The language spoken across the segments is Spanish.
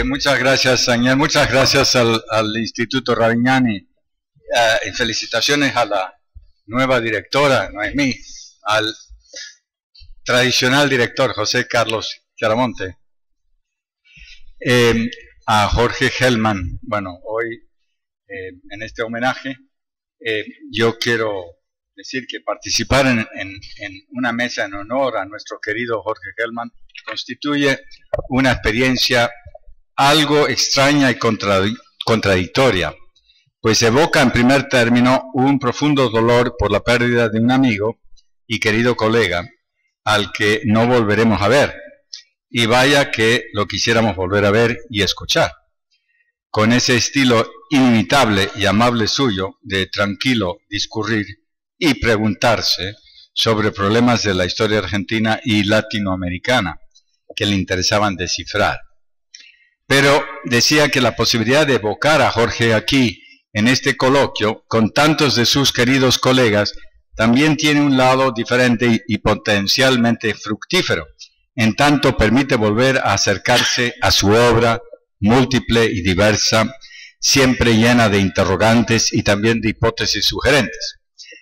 Muchas gracias, Daniel. Muchas gracias al Instituto Ravignani. Y felicitaciones a la nueva directora, Noemí, al tradicional director, José Carlos Chiaramonte, a Jorge Hellman. Bueno, hoy en este homenaje yo quiero decir que participar en una mesa en honor a nuestro querido Jorge Hellman constituye una experiencia algo extraña y contradictoria, pues evoca en primer término un profundo dolor por la pérdida de un amigo y querido colega al que no volveremos a ver, y vaya que lo quisiéramos volver a ver y escuchar. Con ese estilo inimitable y amable suyo de tranquilo discurrir y preguntarse sobre problemas de la historia argentina y latinoamericana que le interesaban descifrar. Pero decía que la posibilidad de evocar a Jorge aquí, en este coloquio, con tantos de sus queridos colegas, también tiene un lado diferente y potencialmente fructífero, en tanto permite volver a acercarse a su obra múltiple y diversa, siempre llena de interrogantes y también de hipótesis sugerentes.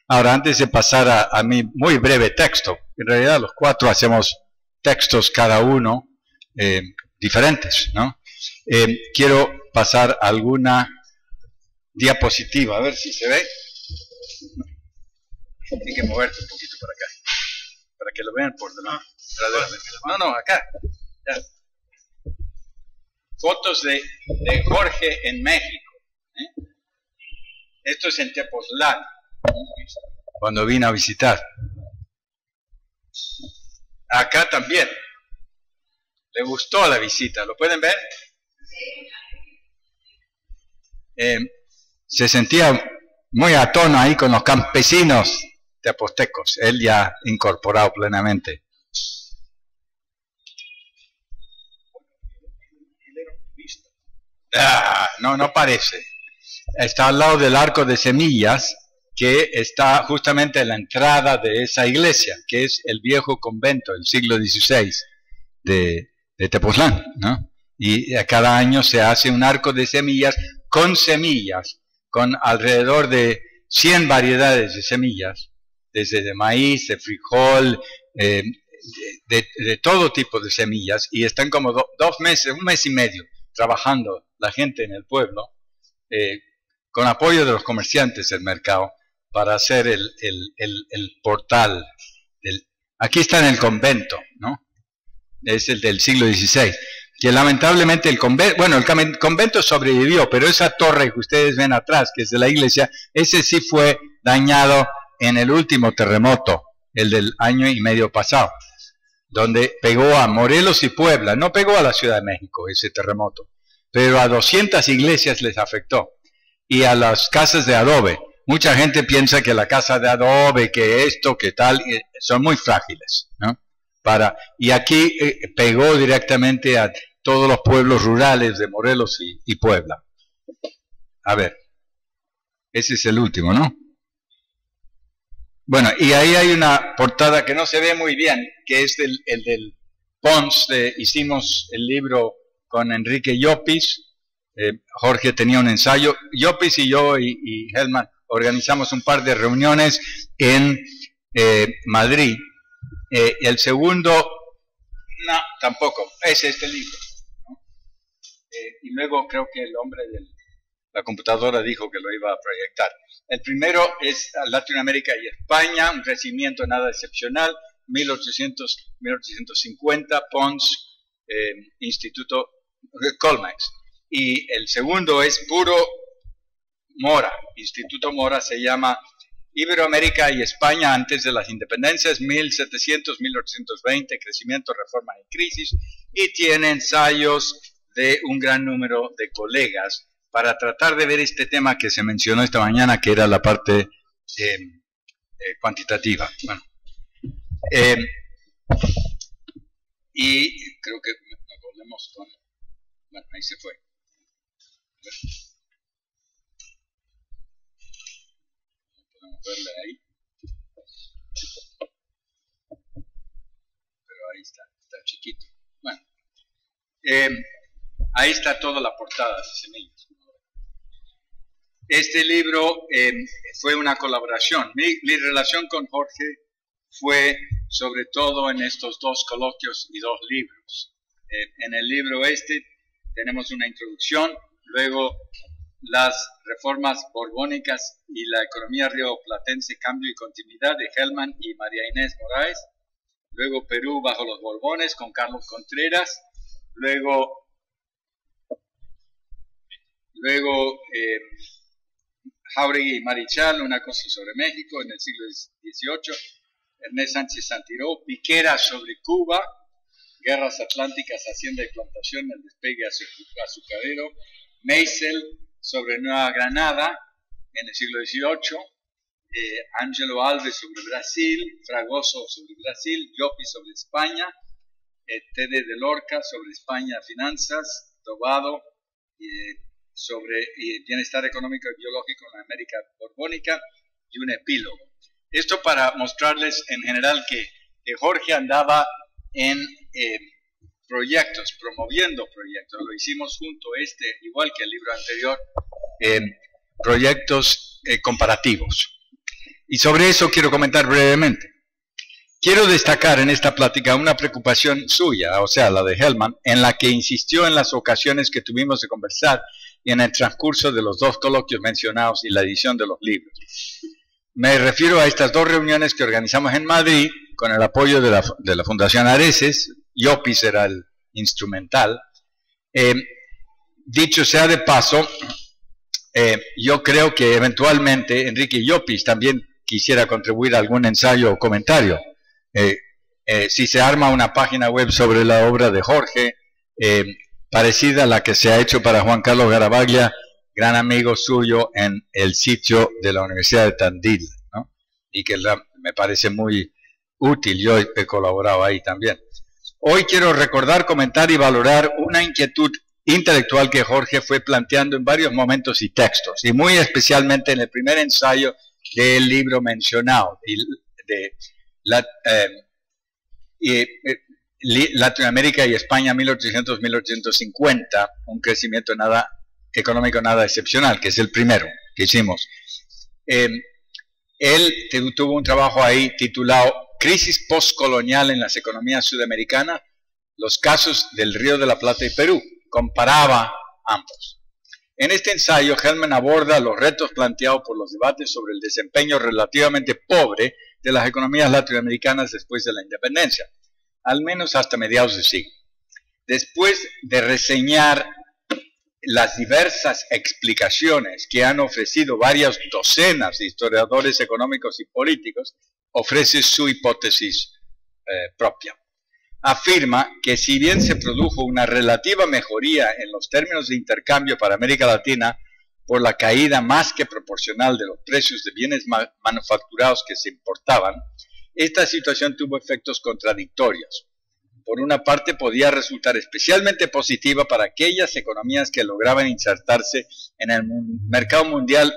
Ahora, antes de pasar a mi muy breve texto, en realidad los cuatro hacemos textos cada uno diferentes, ¿no? Quiero pasar alguna diapositiva, a ver si se ve. Tiene que moverte un poquito para acá, para que lo vean por delante. No, acá. Ya. Fotos de Jorge en México. Esto es en Tepoztlán, cuando vine a visitar. Acá también. Le gustó la visita, ¿lo pueden ver? Se sentía muy a tono ahí con los campesinos tepoztecos, él ya incorporado plenamente. No parece. Está al lado del arco de semillas, que está justamente en la entrada de esa iglesia, que es el viejo convento del siglo XVI de Tepoztlán, ¿no? Y cada año se hace un arco de semillas, con alrededor de 100 variedades de semillas, desde de maíz, de frijol, de todo tipo de semillas, y están como 2 meses, 1 mes y medio, trabajando la gente en el pueblo, con apoyo de los comerciantes del mercado, para hacer el portal. Aquí está en el convento, ¿no? Es el del siglo XVI, que lamentablemente el convento sobrevivió, pero esa torre que ustedes ven atrás, que es de la iglesia, ese sí fue dañado en el último terremoto, el del año y medio pasado, donde pegó a Morelos y Puebla. No pegó a la Ciudad de México ese terremoto, pero a 200 iglesias les afectó, y a las casas de adobe. Mucha gente piensa que la casa de adobe, que esto, que tal, son muy frágiles, ¿no? Y aquí pegó directamente a todos los pueblos rurales de Morelos y Puebla. A ver, ese es el último, ¿no? Bueno, y ahí hay una portada que no se ve muy bien, que es el del Pons. Hicimos el libro con Enrique Llopis. Jorge tenía un ensayo. Llopis y yo y Hellman organizamos un par de reuniones en Madrid. El segundo, no, tampoco, es este libro, ¿no? Y luego creo que el hombre de la computadora dijo que lo iba a proyectar. El primero es Latinoamérica y España, un crecimiento nada excepcional, 1850, Pons, Instituto Colmex. Y el segundo es puro Mora, Instituto Mora, se llama Iberoamérica y España antes de las independencias, 1700-1820, crecimiento, reforma y crisis, y tiene ensayos de un gran número de colegas para tratar de ver este tema que se mencionó esta mañana, que era la parte cuantitativa. Bueno, y creo que nos volvemos con... Bueno, ahí se fue. Podemos verle ahí. Pero ahí está chiquito. Bueno, Ahí está toda la portada de Semillas. Este libro fue una colaboración. Mi relación con Jorge fue sobre todo en estos dos coloquios y dos libros. En el libro tenemos una introducción, luego las reformas borbónicas y la economía rioplatense, cambio y continuidad de Hellman y María Inés Moraes, luego Perú bajo los Borbones con Carlos Contreras, luego Jáuregui y Marichal, una cosa sobre México en el siglo XVIII, Ernest Sánchez Santiró, Piquera sobre Cuba, guerras atlánticas, hacienda y plantación, el despegue azucarero, Meisel sobre Nueva Granada en el siglo XVIII, Ángelo Alves sobre Brasil, Fragoso sobre Brasil, Llopi sobre España, Tede de Lorca sobre España, finanzas, Tobado sobre bienestar económico y biológico en la América borbónica, y un epílogo. Esto para mostrarles en general que Jorge andaba en proyectos, promoviendo proyectos. Lo hicimos junto igual que el libro anterior, proyectos comparativos. Y sobre eso quiero comentar brevemente. Quiero destacar en esta plática una preocupación suya, o sea, la de Hellman, en la que insistió en las ocasiones que tuvimos de conversar y en el transcurso de los dos coloquios mencionados y la edición de los libros. Me refiero a estas dos reuniones que organizamos en Madrid con el apoyo de la Fundación Areces. Llopis era el instrumental. Dicho sea de paso, yo creo que eventualmente Enrique Llopis también quisiera contribuir a algún ensayo o comentario. Si se arma una página web sobre la obra de Jorge, parecida a la que se ha hecho para Juan Carlos Garavaglia, gran amigo suyo, en el sitio de la Universidad de Tandil, ¿no? Y que me parece muy útil. Yo he colaborado ahí también. Hoy quiero recordar, comentar y valorar una inquietud intelectual que Jorge fue planteando en varios momentos y textos, y muy especialmente en el primer ensayo del libro mencionado, de Latinoamérica y España 1800-1850, un crecimiento económico nada excepcional, que es el primero que hicimos. Él tuvo un trabajo ahí titulado Crisis postcolonial en las economías sudamericanas, los casos del Río de la Plata y Perú. Comparaba ambos. En este ensayo, Hellman aborda los retos planteados por los debates sobre el desempeño relativamente pobre de las economías latinoamericanas después de la independencia, al menos hasta mediados de siglo. Después de reseñar las diversas explicaciones que han ofrecido varias docenas de historiadores económicos y políticos, ofrece su hipótesis propia. Afirma que si bien se produjo una relativa mejoría en los términos de intercambio para América Latina por la caída más que proporcional de los precios de bienes manufacturados que se importaban, esta situación tuvo efectos contradictorios. Por una parte, podía resultar especialmente positiva para aquellas economías que lograban insertarse en el mercado mundial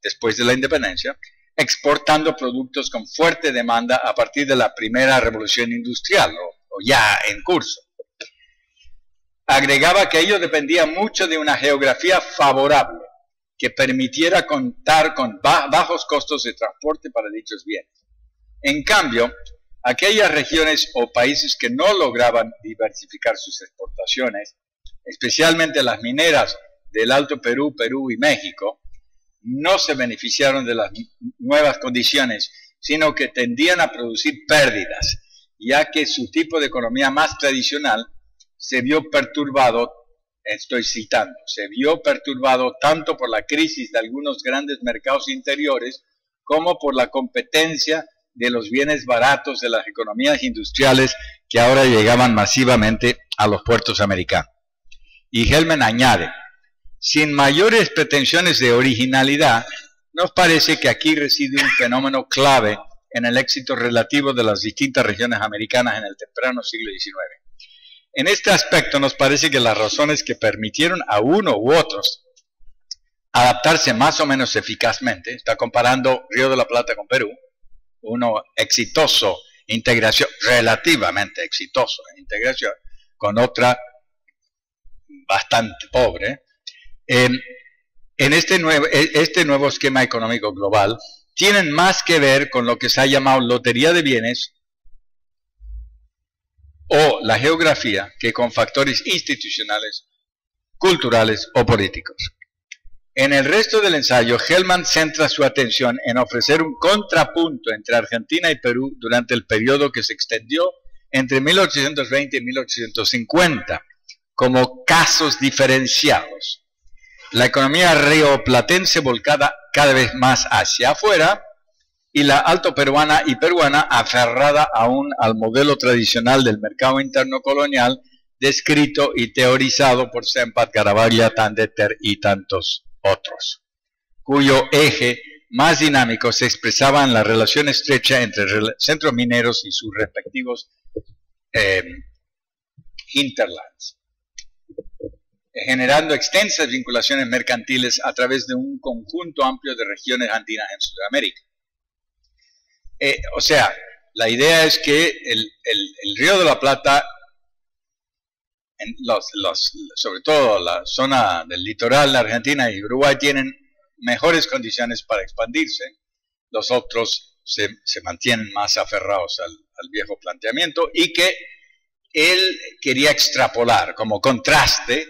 después de la independencia, exportando productos con fuerte demanda a partir de la primera revolución industrial, o ya en curso. Agregaba que ello dependía mucho de una geografía favorable que permitiera contar con bajos costos de transporte para dichos bienes. En cambio, aquellas regiones o países que no lograban diversificar sus exportaciones, especialmente las mineras del Alto Perú, Perú y México, no se beneficiaron de las nuevas condiciones, sino que tendían a producir pérdidas, ya que su tipo de economía más tradicional se vio perturbado, estoy citando, se vio perturbado tanto por la crisis de algunos grandes mercados interiores como por la competencia de los bienes baratos de las economías industriales que ahora llegaban masivamente a los puertos americanos. Y Hellman añade, sin mayores pretensiones de originalidad, nos parece que aquí reside un fenómeno clave en el éxito relativo de las distintas regiones americanas en el temprano siglo XIX. En este aspecto nos parece que las razones que permitieron a uno u otros adaptarse más o menos eficazmente, está comparando Río de la Plata con Perú, uno exitoso, integración, relativamente exitoso en integración, con otra bastante pobre, en este nuevo esquema económico global tienen más que ver con lo que se ha llamado lotería de bienes o la geografía que con factores institucionales, culturales o políticos. En el resto del ensayo, Hellman centra su atención en ofrecer un contrapunto entre Argentina y Perú durante el periodo que se extendió entre 1820 y 1850, como casos diferenciados. La economía rioplatense volcada cada vez más hacia afuera y la alto peruana y peruana aferrada aún al modelo tradicional del mercado interno colonial descrito y teorizado por Sempat, Garavaglia, Tandeter y tantos otros, cuyo eje más dinámico se expresaba en la relación estrecha entre centros mineros y sus respectivos hinterlands, generando extensas vinculaciones mercantiles a través de un conjunto amplio de regiones andinas en Sudamérica. O sea, la idea es que el Río de la Plata, sobre todo la zona del litoral de Argentina y Uruguay, tienen mejores condiciones para expandirse. Los otros se mantienen más aferrados al viejo planteamiento, y que él quería extrapolar como contraste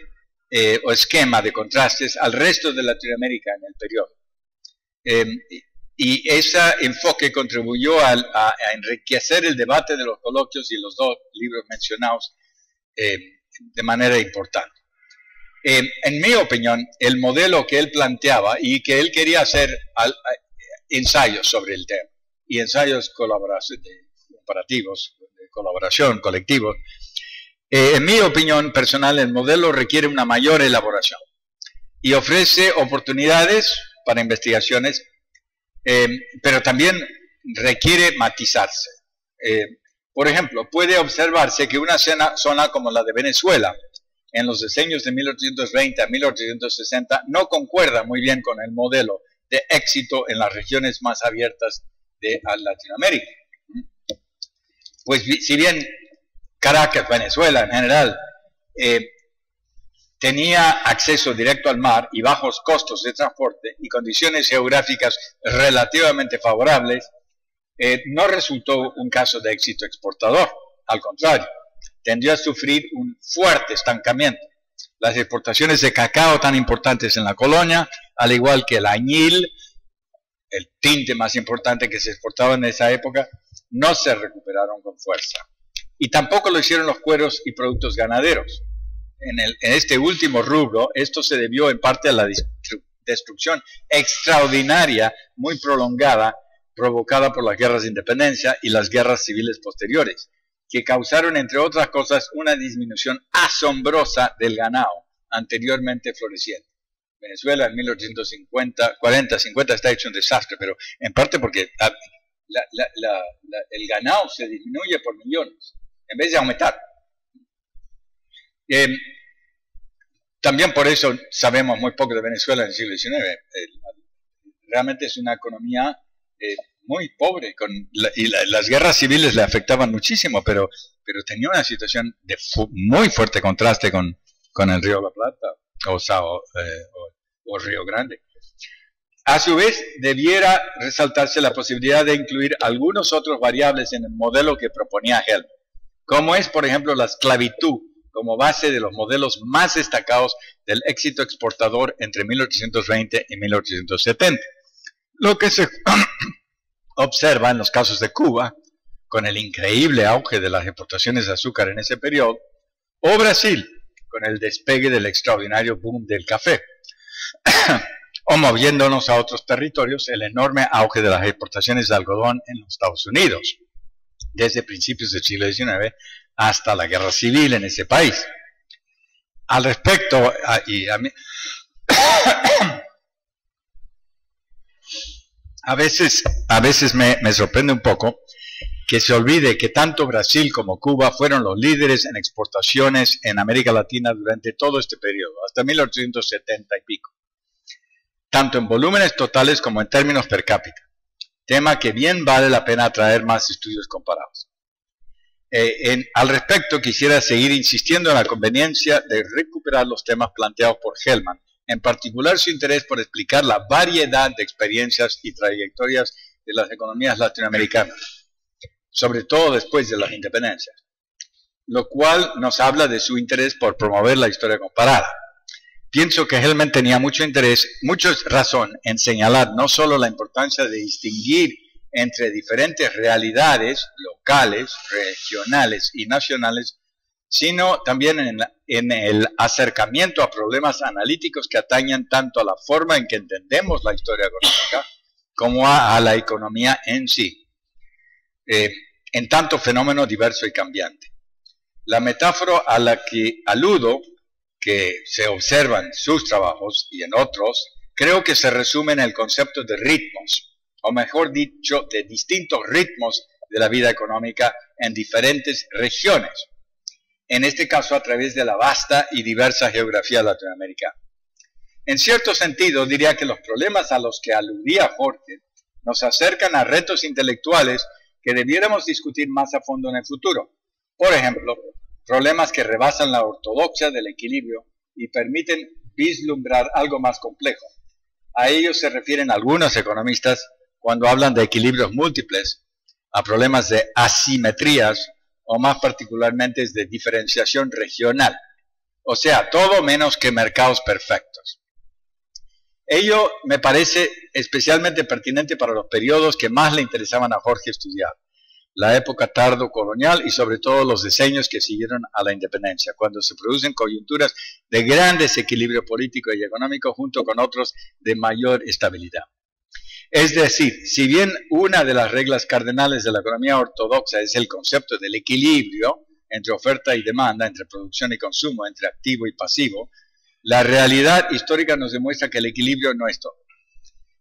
o esquema de contrastes al resto de Latinoamérica en el periodo. Y ese enfoque contribuyó a enriquecer el debate de los coloquios y los dos libros mencionados de manera importante. En mi opinión, el modelo que él planteaba y que él quería hacer ensayos sobre el tema, y ensayos comparativos, de colaboración, colectivos, en mi opinión personal, el modelo requiere una mayor elaboración y ofrece oportunidades para investigaciones, pero también requiere matizarse. Por ejemplo, puede observarse que una zona como la de Venezuela, en los decenios de 1820 a 1860, no concuerda muy bien con el modelo de éxito en las regiones más abiertas de Latinoamérica. Pues si bien Caracas, Venezuela en general, tenía acceso directo al mar y bajos costos de transporte y condiciones geográficas relativamente favorables, no resultó un caso de éxito exportador. Al contrario, tendió a sufrir un fuerte estancamiento. Las exportaciones de cacao tan importantes en la colonia, al igual que el añil, el tinte más importante que se exportaba en esa época, no se recuperaron con fuerza. Y tampoco lo hicieron los cueros y productos ganaderos. En este último rubro, esto se debió en parte a la destrucción extraordinaria, muy prolongada, provocada por las guerras de independencia y las guerras civiles posteriores, que causaron, entre otras cosas, una disminución asombrosa del ganado anteriormente floreciente. Venezuela en 1840-50 está hecho un desastre, pero en parte porque el ganado se disminuye por millones, en vez de aumentar. También por eso sabemos muy poco de Venezuela en el siglo XIX. Realmente es una economía muy pobre, y las guerras civiles le afectaban muchísimo, pero tenía una situación de muy fuerte contraste con el Río de la Plata o Río Grande. A su vez, debiera resaltarse la posibilidad de incluir algunos otros variables en el modelo que proponía Hellman, como es, por ejemplo, la esclavitud como base de los modelos más destacados del éxito exportador entre 1820 y 1870. Lo que se observa en los casos de Cuba, con el increíble auge de las exportaciones de azúcar en ese periodo, o Brasil, con el despegue del extraordinario boom del café, o moviéndonos a otros territorios, el enorme auge de las exportaciones de algodón en los Estados Unidos, desde principios del siglo XIX hasta la guerra civil en ese país. Al respecto, a veces me sorprende un poco que se olvide que tanto Brasil como Cuba fueron los líderes en exportaciones en América Latina durante todo este periodo, hasta 1870 y pico, tanto en volúmenes totales como en términos per cápita, tema que bien vale la pena traer más estudios comparados. Al respecto, quisiera seguir insistiendo en la conveniencia de recuperar los temas planteados por Hellman, en particular su interés por explicar la variedad de experiencias y trayectorias de las economías latinoamericanas, sobre todo después de las independencias, lo cual nos habla de su interés por promover la historia comparada. Pienso que Hellman tenía mucha razón en señalar no solo la importancia de distinguir entre diferentes realidades locales, regionales y nacionales, sino también en el acercamiento a problemas analíticos que atañen tanto a la forma en que entendemos la historia económica como a la economía en sí, en tanto fenómeno diverso y cambiante. La metáfora a la que aludo, que se observa en sus trabajos y en otros, creo que se resume en el concepto de ritmos, o mejor dicho, de distintos ritmos de la vida económica en diferentes regiones, en este caso a través de la vasta y diversa geografía latinoamericana. En cierto sentido, diría que los problemas a los que aludía Jorge nos acercan a retos intelectuales que debiéramos discutir más a fondo en el futuro. Por ejemplo, problemas que rebasan la ortodoxia del equilibrio y permiten vislumbrar algo más complejo. A ellos se refieren algunos economistas cuando hablan de equilibrios múltiples, a problemas de asimetrías o más particularmente de diferenciación regional, o sea, todo menos que mercados perfectos. Ello me parece especialmente pertinente para los periodos que más le interesaban a Jorge estudiar, la época tardo-colonial y sobre todo los decenios que siguieron a la independencia, cuando se producen coyunturas de gran desequilibrio político y económico junto con otros de mayor estabilidad. Es decir, si bien una de las reglas cardenales de la economía ortodoxa es el concepto del equilibrio entre oferta y demanda, entre producción y consumo, entre activo y pasivo, la realidad histórica nos demuestra que el equilibrio no es todo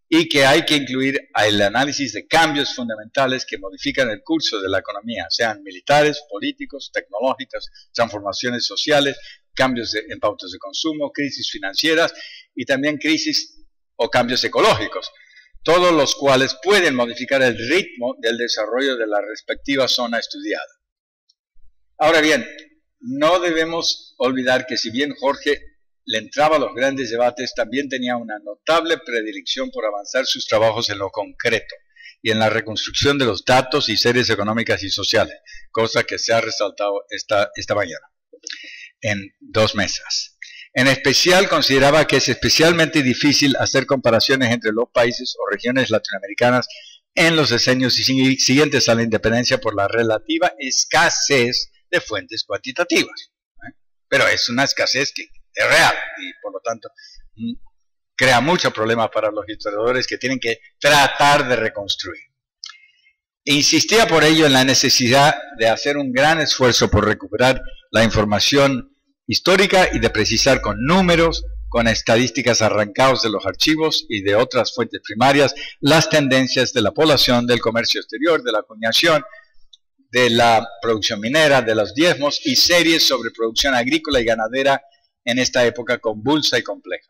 y que hay que incluir el análisis de cambios fundamentales que modifican el curso de la economía, sean militares, políticos, tecnológicas, transformaciones sociales, cambios en pautas de consumo, crisis financieras y también crisis o cambios ecológicos, todos los cuales pueden modificar el ritmo del desarrollo de la respectiva zona estudiada. Ahora bien, no debemos olvidar que si bien Jorge le entraba a los grandes debates, también tenía una notable predilección por avanzar sus trabajos en lo concreto y en la reconstrucción de los datos y series económicas y sociales, cosa que se ha resaltado esta mañana en 2 mesas. En especial, consideraba que es especialmente difícil hacer comparaciones entre los países o regiones latinoamericanas en los decenios siguientes a la independencia por la relativa escasez de fuentes cuantitativas. Pero es una escasez que es real y por lo tanto crea muchos problemas para los historiadores que tienen que tratar de reconstruir. Insistía por ello en la necesidad de hacer un gran esfuerzo por recuperar la información histórica y de precisar con números, con estadísticas arrancados de los archivos y de otras fuentes primarias, las tendencias de la población, del comercio exterior, de la acuñación, de la producción minera, de los diezmos y series sobre producción agrícola y ganadera en esta época convulsa y compleja.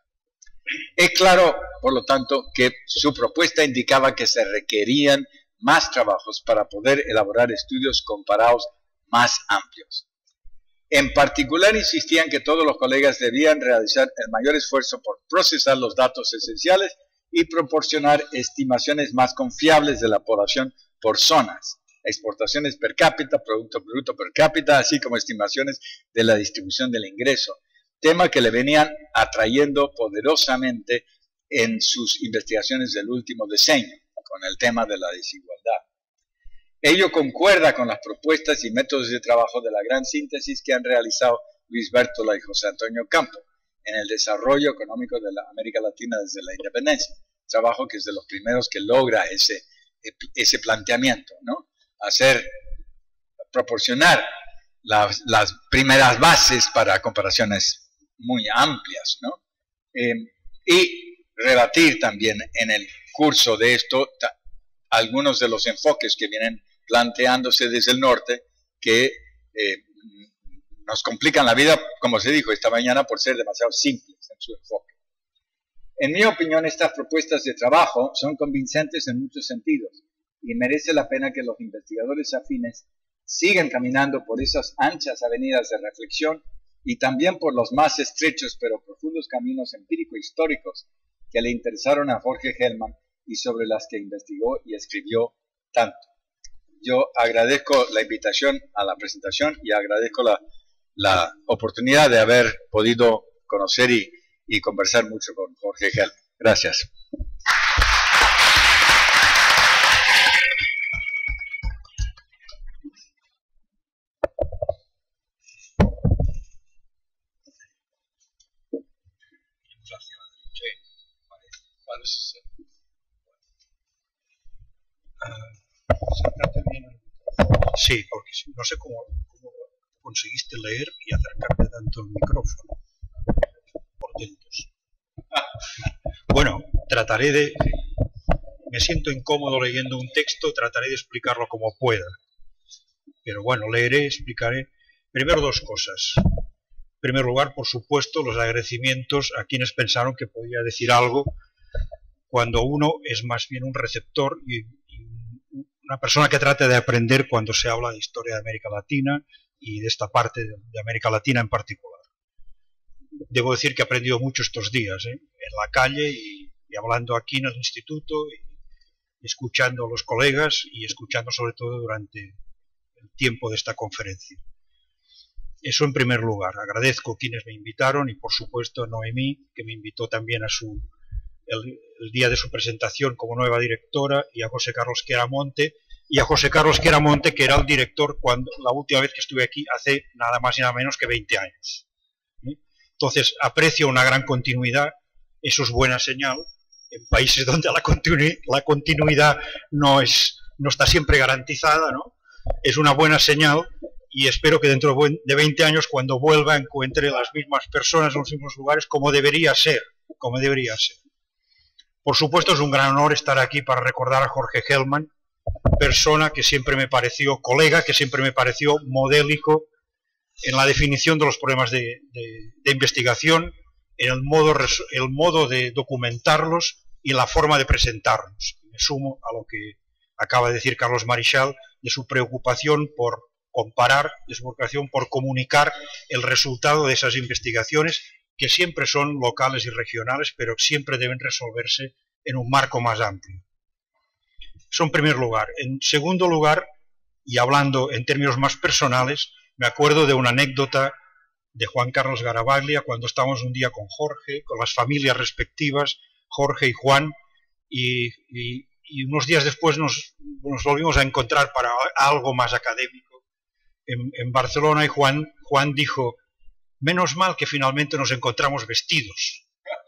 Es claro, por lo tanto, que su propuesta indicaba que se requerían más trabajos para poder elaborar estudios comparados más amplios. En particular, insistían que todos los colegas debían realizar el mayor esfuerzo por procesar los datos esenciales y proporcionar estimaciones más confiables de la población por zonas, exportaciones per cápita, Producto Bruto per cápita, así como estimaciones de la distribución del ingreso, tema que le venían atrayendo poderosamente en sus investigaciones del último decenio, con el tema de la desigualdad. Ello concuerda con las propuestas y métodos de trabajo de la gran síntesis que han realizado Luis Bértola y José Antonio Campo en el desarrollo económico de la América Latina desde la independencia, trabajo que es de los primeros que logra ese planteamiento, ¿no? Proporcionar las primeras bases para comparaciones muy amplias, ¿no? Y rebatir también en el curso de esto algunos de los enfoques que vienen planteándose desde el norte que nos complican la vida, como se dijo esta mañana, por ser demasiado simples en su enfoque. En mi opinión, estas propuestas de trabajo son convincentes en muchos sentidos y merece la pena que los investigadores afines sigan caminando por esas anchas avenidas de reflexión y también por los más estrechos pero profundos caminos empírico-históricos que le interesaron a Jorge Hellman y sobre las que investigó y escribió tanto. Yo agradezco la invitación a la presentación y agradezco la oportunidad de haber podido conocer y conversar mucho con Jorge Hellman. Gracias. Sí, porque no sé cómo conseguiste leer y acercarte tanto al micrófono. Portentos. Bueno, me siento incómodo leyendo un texto, trataré de explicarlo como pueda. Pero bueno, leeré, explicaré. Primero dos cosas. En primer lugar, por supuesto, los agradecimientos a quienes pensaron que podía decir algo cuando uno es más bien un receptor y una persona que trata de aprender cuando se habla de historia de América Latina y de esta parte de América Latina en particular. Debo decir que he aprendido mucho estos días, en la calle y hablando aquí en el instituto, y escuchando a los colegas y escuchando sobre todo durante el tiempo de esta conferencia. Eso en primer lugar. Agradezco a quienes me invitaron y por supuesto a Noemí, que me invitó también a el día de su presentación como nueva directora, y a José Carlos Queramonte, que era el director la última vez que estuve aquí hace nada más y nada menos que 20 años. Entonces aprecio una gran continuidad, eso es buena señal, en países donde la continuidad no está siempre garantizada, ¿no? Es una buena señal y espero que dentro de 20 años, cuando vuelva, encuentre las mismas personas en los mismos lugares como debería ser. Por supuesto, es un gran honor estar aquí para recordar a Jorge Hellman, persona que siempre me pareció, colega, que siempre me pareció modélico en la definición de los problemas de investigación, en el modo de documentarlos y la forma de presentarlos. Me sumo a lo que acaba de decir Carlos Marichal, de su preocupación por comparar, de su preocupación por comunicar el resultado de esas investigaciones, que siempre son locales y regionales, pero siempre deben resolverse en un marco más amplio. Eso en primer lugar. En segundo lugar, y hablando en términos más personales, me acuerdo de una anécdota de Juan Carlos Garavaglia, cuando estábamos un día con Jorge, con las familias respectivas, Jorge y Juan, y unos días después nos volvimos a encontrar para algo más académico en Barcelona, y Juan dijo: menos mal que finalmente nos encontramos vestidos,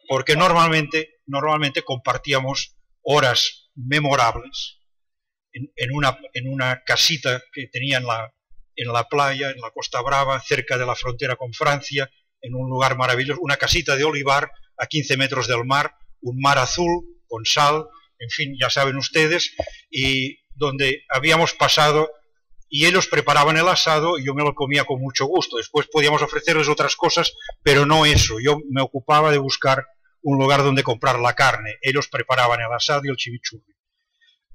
porque normalmente compartíamos horas memorables en una casita que tenía en la playa, en la Costa Brava, cerca de la frontera con Francia, en un lugar maravilloso, una casita de olivar a 15 metros del mar, un mar azul con sal, en fin, ya saben ustedes, y donde habíamos pasado. Y ellos preparaban el asado y yo me lo comía con mucho gusto. Después podíamos ofrecerles otras cosas, pero no eso. Yo me ocupaba de buscar un lugar donde comprar la carne. Ellos preparaban el asado y el chimichurri.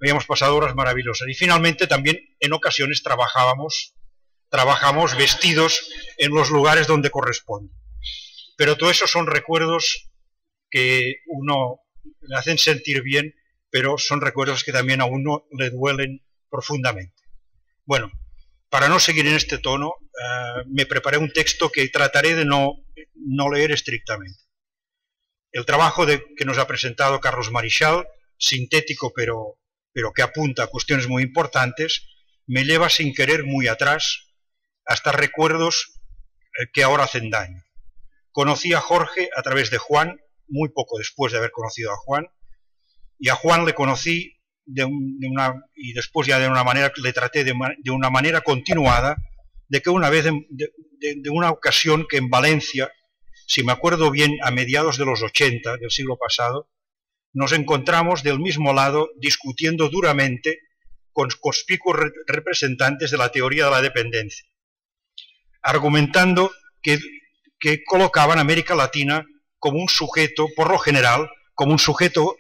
Habíamos pasado horas maravillosas. Y finalmente también en ocasiones trabajamos vestidos en los lugares donde corresponde. Pero todo eso son recuerdos que uno le hacen sentir bien, pero son recuerdos que también a uno le duelen profundamente. Bueno, para no seguir en este tono, me preparé un texto que trataré de no leer estrictamente. El trabajo que nos ha presentado Carlos Marichal, sintético pero que apunta a cuestiones muy importantes, me lleva sin querer muy atrás, hasta recuerdos que ahora hacen daño. Conocí a Jorge a través de Juan, muy poco después de haber conocido a Juan, y a Juan le conocí y después ya de una manera, le traté de una manera continuada, de que una vez, de una ocasión que en Valencia, si me acuerdo bien, a mediados de los 80 del siglo pasado, nos encontramos del mismo lado discutiendo duramente con conspicuos representantes de la teoría de la dependencia, argumentando que colocaban a América Latina como un sujeto, por lo general, como un sujeto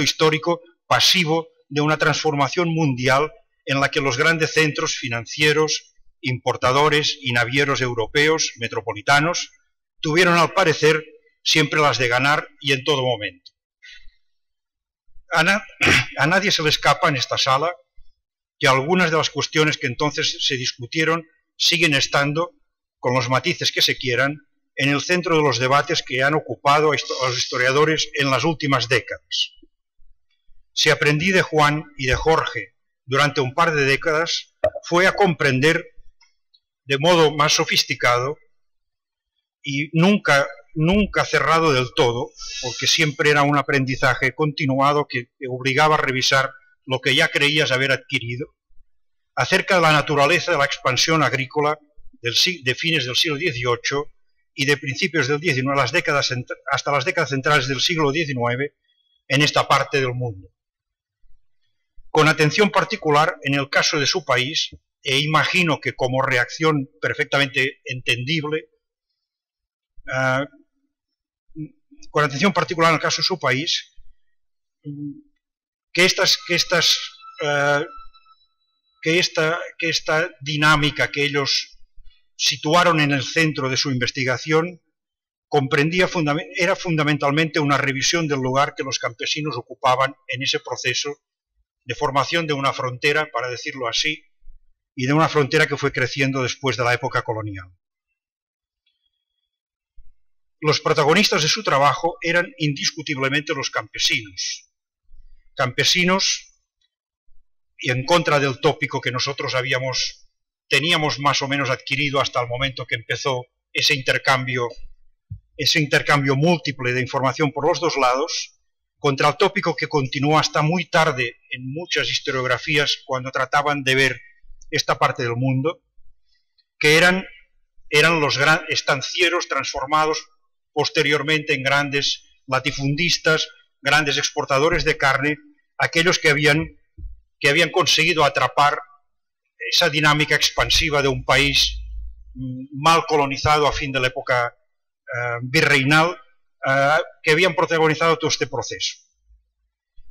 histórico pasivo de una transformación mundial en la que los grandes centros financieros, importadores y navieros europeos metropolitanos tuvieron, al parecer, siempre las de ganar y en todo momento. A nadie se le escapa en esta sala que algunas de las cuestiones que entonces se discutieron siguen estando, con los matices que se quieran, en el centro de los debates que han ocupado a los historiadores en las últimas décadas. Si aprendí de Juan y de Jorge durante un par de décadas, fue a comprender de modo más sofisticado y nunca cerrado del todo, porque siempre era un aprendizaje continuado que obligaba a revisar lo que ya creías haber adquirido, acerca de la naturaleza de la expansión agrícola de fines del siglo XVIII y de principios del XIX, hasta las décadas centrales del siglo XIX, en esta parte del mundo. Con atención particular en el caso de su país, e imagino que como reacción perfectamente entendible, con atención particular en el caso de su país, que esta dinámica que ellos situaron en el centro de su investigación era fundamentalmente una revisión del lugar que los campesinos ocupaban en ese proceso de formación de una frontera, para decirlo así, y de una frontera que fue creciendo después de la época colonial. Los protagonistas de su trabajo eran indiscutiblemente los campesinos. Campesinos, y en contra del tópico que nosotros teníamos más o menos adquirido hasta el momento que empezó ese intercambio múltiple de información por los dos lados, contra el tópico que continuó hasta muy tarde en muchas historiografías cuando trataban de ver esta parte del mundo, que eran los estancieros transformados posteriormente en grandes latifundistas, grandes exportadores de carne, aquellos que habían conseguido atrapar esa dinámica expansiva de un país mal colonizado a fin de la época virreinal, que habían protagonizado todo este proceso.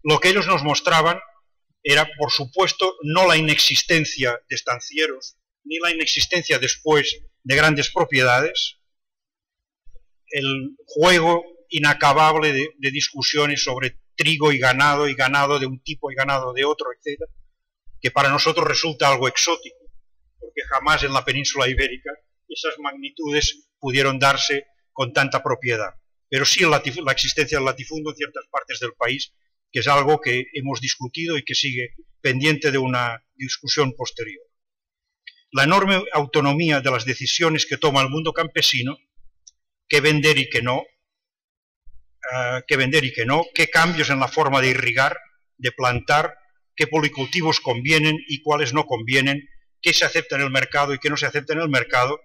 Lo que ellos nos mostraban era, por supuesto, no la inexistencia de estancieros, ni la inexistencia después de grandes propiedades, el juego inacabable de discusiones sobre trigo y ganado de un tipo y ganado de otro, etc., que para nosotros resulta algo exótico, porque jamás en la península ibérica esas magnitudes pudieron darse con tanta propiedad. Pero sí la existencia del latifundio en ciertas partes del país, que es algo que hemos discutido y que sigue pendiente de una discusión posterior. La enorme autonomía de las decisiones que toma el mundo campesino, qué vender y qué no, qué cambios en la forma de irrigar, de plantar, qué policultivos convienen y cuáles no convienen, qué se acepta en el mercado y qué no se acepta en el mercado,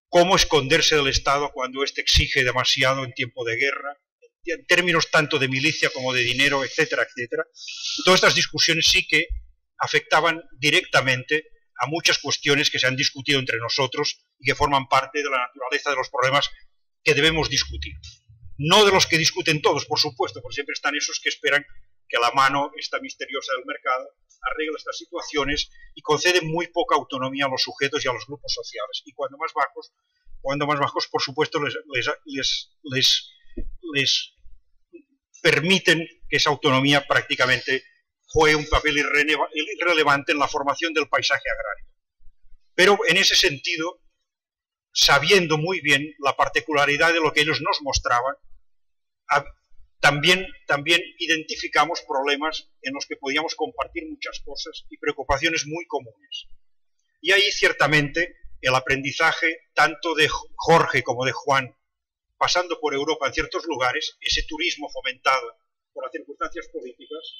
cómo esconderse del Estado cuando éste exige demasiado en tiempo de guerra, en términos tanto de milicia como de dinero, etcétera, etcétera. Todas estas discusiones sí que afectaban directamente a muchas cuestiones que se han discutido entre nosotros y que forman parte de la naturaleza de los problemas que debemos discutir. No de los que discuten todos, por supuesto, porque siempre están esos que esperan que la mano esta misteriosa del mercado arregle estas situaciones y concede muy poca autonomía a los sujetos y a los grupos sociales. Y cuando más bajos, por supuesto, les permiten que esa autonomía prácticamente juegue un papel irrelevante en la formación del paisaje agrario. Pero en ese sentido, sabiendo muy bien la particularidad de lo que ellos nos mostraban, también identificamos problemas en los que podíamos compartir muchas cosas y preocupaciones muy comunes. Y ahí ciertamente el aprendizaje tanto de Jorge como de Juan, pasando por Europa en ciertos lugares, ese turismo fomentado por las circunstancias políticas,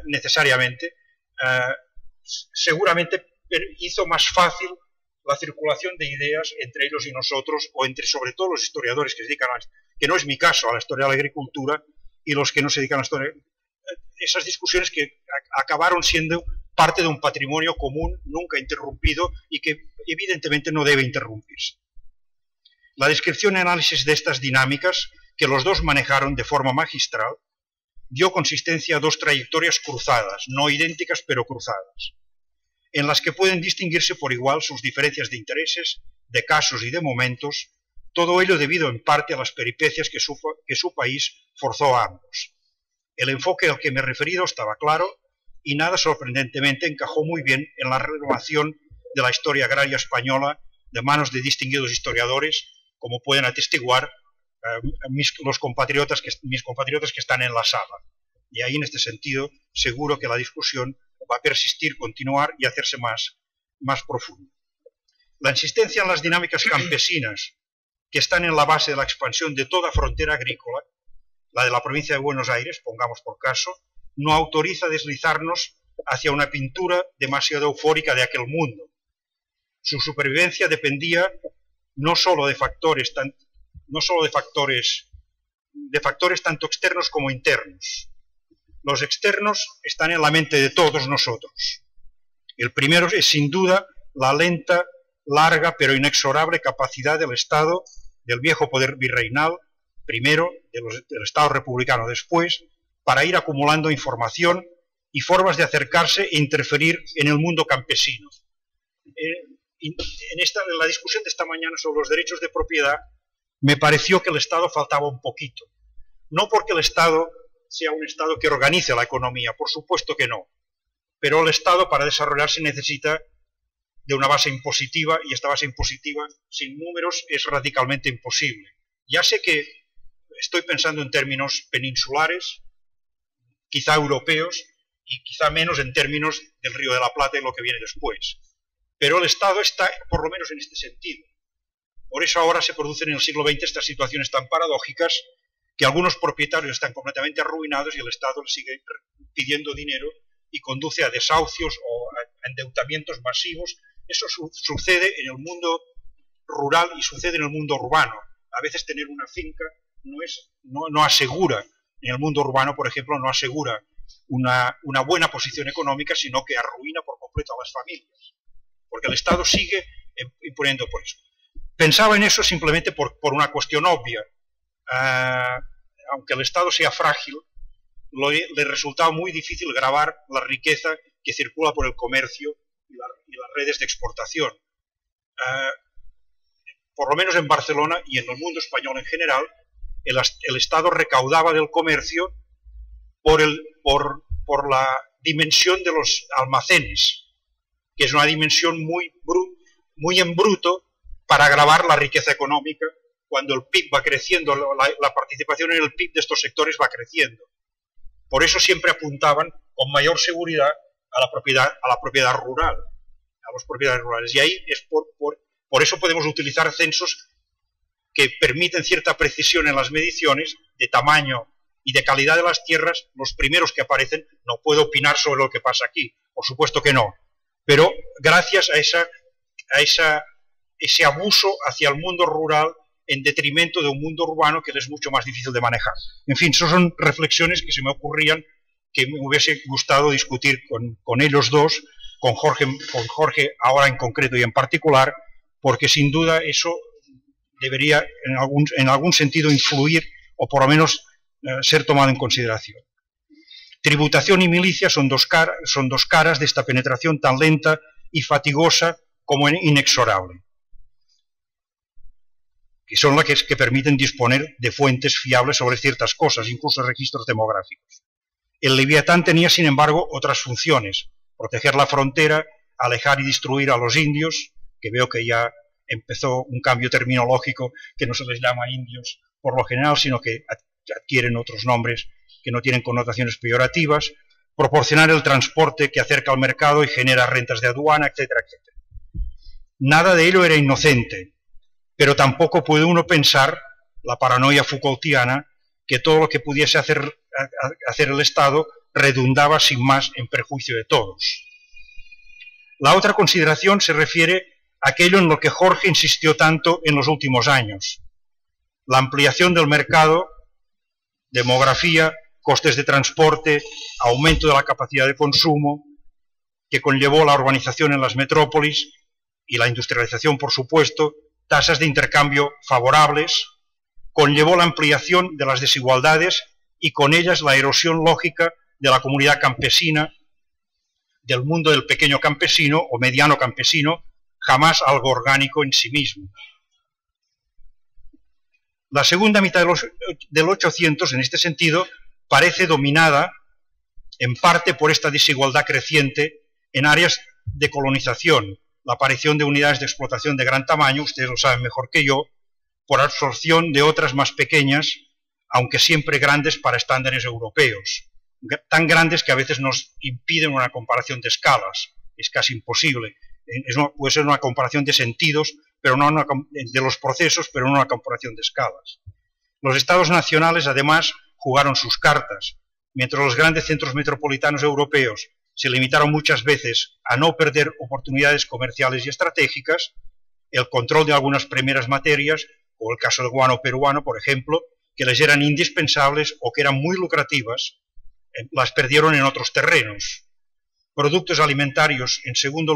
necesariamente, seguramente hizo más fácil la circulación de ideas entre ellos y nosotros, o entre sobre todo los historiadores que se dedican que no es mi caso, a la historia de la agricultura, y los que no se dedican a la historia. Esas discusiones que acabaron siendo parte de un patrimonio común, nunca interrumpido, y que evidentemente no debe interrumpirse. La descripción y análisis de estas dinámicas, que los dos manejaron de forma magistral, dio consistencia a dos trayectorias cruzadas, no idénticas pero cruzadas, en las que pueden distinguirse por igual sus diferencias de intereses, de casos y de momentos, todo ello debido en parte a las peripecias que su país forzó a ambos. El enfoque al que me he referido estaba claro y nada sorprendentemente encajó muy bien en la renovación de la historia agraria española de manos de distinguidos historiadores, como pueden atestiguar mis compatriotas que están en la sala. Y ahí, en este sentido, seguro que la discusión va a persistir, continuar y hacerse más profunda. La insistencia en las dinámicas campesinas que están en la base de la expansión de toda frontera agrícola, la de la provincia de Buenos Aires, pongamos por caso, no autoriza a deslizarnos hacia una pintura demasiado eufórica de aquel mundo. Su supervivencia dependía no solo de factores tanto externos como internos. Los externos están en la mente de todos nosotros. El primero es, sin duda, la lenta, larga, pero inexorable capacidad del Estado, del viejo poder virreinal, primero, del Estado republicano después, para ir acumulando información y formas de acercarse e interferir en el mundo campesino. En la discusión de esta mañana sobre los derechos de propiedad, me pareció que el Estado faltaba un poquito. No porque el Estado sea un Estado que organice la economía, por supuesto que no. Pero el Estado, para desarrollarse, necesita de una base impositiva, y esta base impositiva, sin números, es radicalmente imposible. Ya sé que estoy pensando en términos peninsulares, quizá europeos, y quizá menos en términos del Río de la Plata y lo que viene después. Pero el Estado está, por lo menos en este sentido. Por eso ahora se producen en el siglo XX estas situaciones tan paradójicas que algunos propietarios están completamente arruinados y el Estado les sigue pidiendo dinero y conduce a desahucios o a endeudamientos masivos. Eso sucede en el mundo rural y sucede en el mundo urbano. A veces tener una finca no asegura, en el mundo urbano, por ejemplo, no asegura una buena posición económica, sino que arruina por completo a las familias. Porque el Estado sigue imponiendo por eso. Pensaba en eso simplemente por una cuestión obvia. Aunque el Estado sea frágil, le resultaba muy difícil gravar la riqueza que circula por el comercio y las redes de exportación. Por lo menos en Barcelona y en el mundo español en general, el Estado recaudaba del comercio por la dimensión de los almacenes, que es una dimensión muy en bruto para gravar la riqueza económica. Cuando el PIB va creciendo, la participación en el PIB de estos sectores va creciendo. Por eso siempre apuntaban con mayor seguridad a la propiedad rural, a los propiedades rurales. Y ahí es por eso podemos utilizar censos que permiten cierta precisión en las mediciones de tamaño y de calidad de las tierras. Los primeros que aparecen, no puedo opinar sobre lo que pasa aquí, por supuesto que no. Pero gracias a ese abuso hacia el mundo rural en detrimento de un mundo urbano que es mucho más difícil de manejar. En fin, esas son reflexiones que se me ocurrían, que me hubiese gustado discutir con ellos dos, con Jorge ahora en concreto y en particular, porque sin duda eso debería en algún sentido influir o por lo menos ser tomado en consideración. Tributación y milicia son dos caras de esta penetración tan lenta y fatigosa como inexorable, que son las que permiten disponer de fuentes fiables sobre ciertas cosas, incluso registros demográficos. El Leviatán tenía, sin embargo, otras funciones: proteger la frontera, alejar y destruir a los indios, que veo que ya empezó un cambio terminológico, que no se les llama indios por lo general, sino que adquieren otros nombres que no tienen connotaciones peyorativas, proporcionar el transporte que acerca al mercado y genera rentas de aduana, etcétera, etcétera. Nada de ello era inocente, pero tampoco puede uno pensar, la paranoia Foucaultiana, que todo lo que pudiese hacer el Estado redundaba sin más en perjuicio de todos. La otra consideración se refiere a aquello en lo que Jorge insistió tanto en los últimos años: la ampliación del mercado, demografía, costes de transporte, aumento de la capacidad de consumo, que conllevó la urbanización en las metrópolis y la industrialización, por supuesto, tasas de intercambio favorables, conllevó la ampliación de las desigualdades y con ellas la erosión lógica de la comunidad campesina, del mundo del pequeño campesino o mediano campesino, jamás algo orgánico en sí mismo. La segunda mitad del 800, en este sentido, parece dominada en parte por esta desigualdad creciente en áreas de colonización, la aparición de unidades de explotación de gran tamaño, ustedes lo saben mejor que yo, por absorción de otras más pequeñas, aunque siempre grandes para estándares europeos, tan grandes que a veces nos impiden una comparación de escalas, es casi imposible. Puede ser una comparación de sentidos, pero no de los procesos, pero no una comparación de escalas. Los estados nacionales, además, jugaron sus cartas, mientras los grandes centros metropolitanos europeos se limitaron muchas veces a no perder oportunidades comerciales y estratégicas, el control de algunas primeras materias, o el caso del guano peruano, por ejemplo, que les eran indispensables o que eran muy lucrativas, las perdieron en otros terrenos. Productos alimentarios en segundo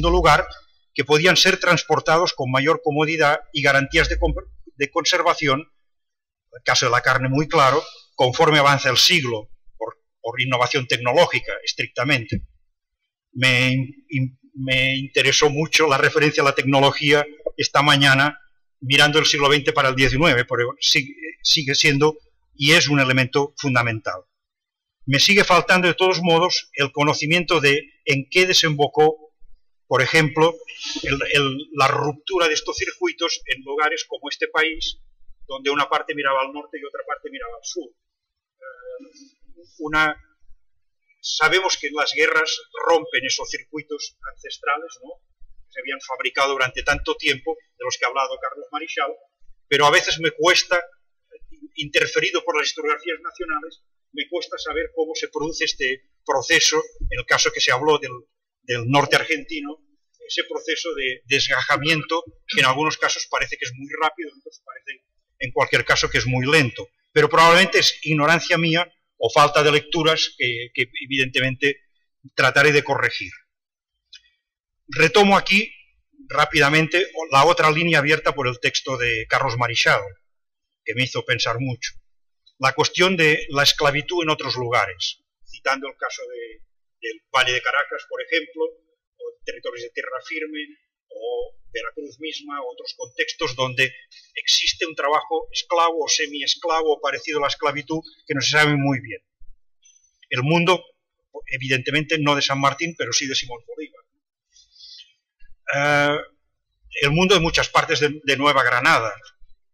lugar, que podían ser transportados con mayor comodidad y garantías de conservación, el caso de la carne muy claro, conforme avanza el siglo, por innovación tecnológica, estrictamente. Me interesó mucho la referencia a la tecnología esta mañana, mirando el siglo XX para el XIX, pero sigue siendo y es un elemento fundamental. Me sigue faltando, de todos modos, el conocimiento de en qué desembocó, por ejemplo, la ruptura de estos circuitos en lugares como este país, donde una parte miraba al norte y otra parte miraba al sur. Sabemos que las guerras rompen esos circuitos ancestrales, ¿no?, que se habían fabricado durante tanto tiempo, de los que ha hablado Carlos Marichal, pero a veces me cuesta, interferido por las historiografías nacionales, me cuesta saber cómo se produce este proceso, en el caso que se habló del norte argentino, ese proceso de desgajamiento, que en algunos casos parece que es muy rápido, en otros parece, en cualquier caso, que es muy lento. Pero probablemente es ignorancia mía o falta de lecturas que evidentemente trataré de corregir. Retomo aquí rápidamente la otra línea abierta por el texto de Carlos Marichal, que me hizo pensar mucho. La cuestión de la esclavitud en otros lugares, citando el caso del Valle de Caracas, por ejemplo, o territorios de tierra firme, o Veracruz misma, o otros contextos donde existe un trabajo esclavo o semi-esclavo o parecido a la esclavitud que no se sabe muy bien. El mundo, evidentemente, no de San Martín, pero sí de Simón Bolívar. El mundo de muchas partes de Nueva Granada,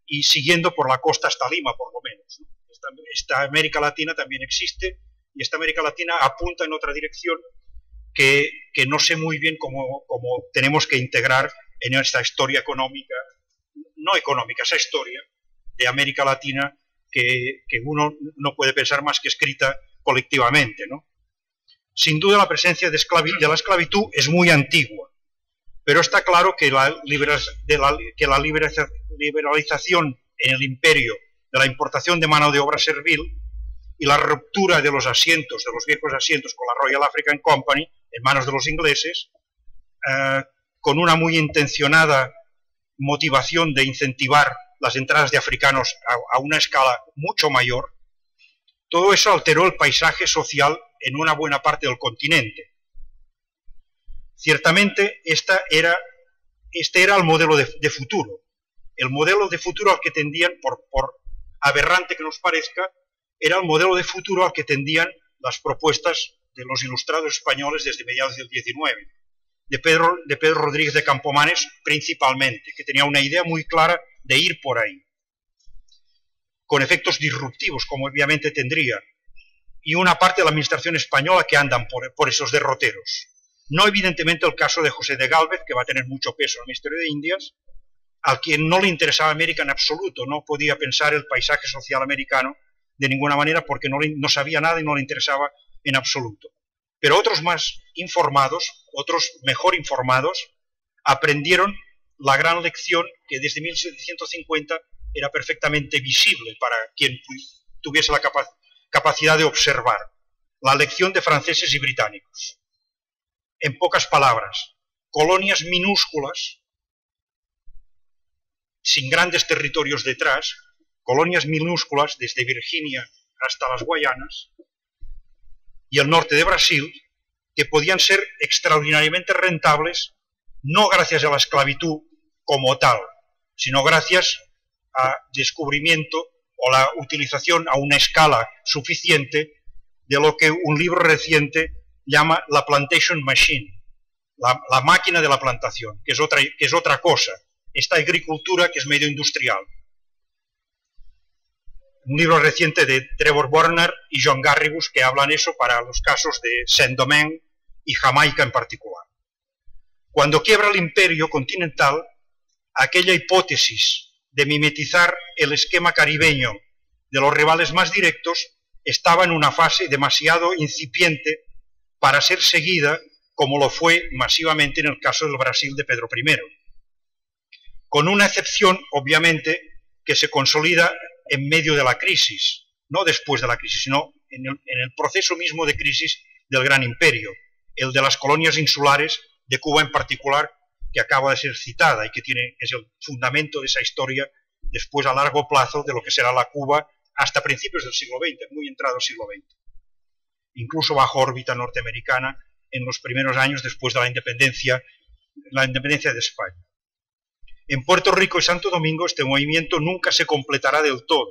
y siguiendo por la costa hasta Lima, por lo menos. Esta América Latina también existe, y esta América Latina apunta en otra dirección que no sé muy bien cómo tenemos que integrar en esta historia económica, no económica, esa historia de América Latina que uno no puede pensar más que escrita colectivamente, ¿no? Sin duda la presencia de la esclavitud es muy antigua, pero está claro que la liberalización en el imperio de la importación de mano de obra servil y la ruptura de los asientos, de los viejos asientos con la Royal African Company en manos de los ingleses, con una muy intencionada motivación de incentivar las entradas de africanos a una escala mucho mayor, todo eso alteró el paisaje social en una buena parte del continente. Ciertamente este era el modelo de futuro. El modelo de futuro al que tendían, por aberrante que nos parezca, era el modelo de futuro al que tendían las propuestas de los ilustrados españoles desde mediados del XIX, de Pedro Rodríguez de Campomanes principalmente, que tenía una idea muy clara de ir por ahí, con efectos disruptivos, como obviamente tendría, y una parte de la administración española que andan por esos derroteros. No evidentemente el caso de José de Gálvez, que va a tener mucho peso en el Ministerio de Indias, al quien no le interesaba América en absoluto, no podía pensar el paisaje social americano de ninguna manera porque no sabía nada y no le interesaba en absoluto. Pero otros más informados, otros mejor informados, aprendieron la gran lección que desde 1750 era perfectamente visible para quien tuviese la capacidad de observar, la lección de franceses y británicos. En pocas palabras, colonias minúsculas, sin grandes territorios detrás, colonias minúsculas desde Virginia hasta las Guayanas y el norte de Brasil, que podían ser extraordinariamente rentables, no gracias a la esclavitud como tal, sino gracias a descubrimiento o la utilización a una escala suficiente de lo que un libro reciente llama la plantation machine, la máquina de la plantación, que es otra cosa, esta agricultura que es medio industrial. Un libro reciente de Trevor Warner y John Garrigous que hablan eso para los casos de Saint-Domingue y Jamaica en particular. Cuando quiebra el imperio continental, aquella hipótesis de mimetizar el esquema caribeño de los rivales más directos estaba en una fase demasiado incipiente para ser seguida como lo fue masivamente en el caso del Brasil de Pedro I. Con una excepción, obviamente, que se consolida en medio de la crisis, no después de la crisis, sino en el proceso mismo de crisis del gran imperio, el de las colonias insulares, de Cuba en particular, que acaba de ser citada y que es el fundamento de esa historia después a largo plazo de lo que será la Cuba hasta principios del siglo XX, muy entrado el siglo XX, incluso bajo órbita norteamericana en los primeros años después de la independencia de España. En Puerto Rico y Santo Domingo este movimiento nunca se completará del todo,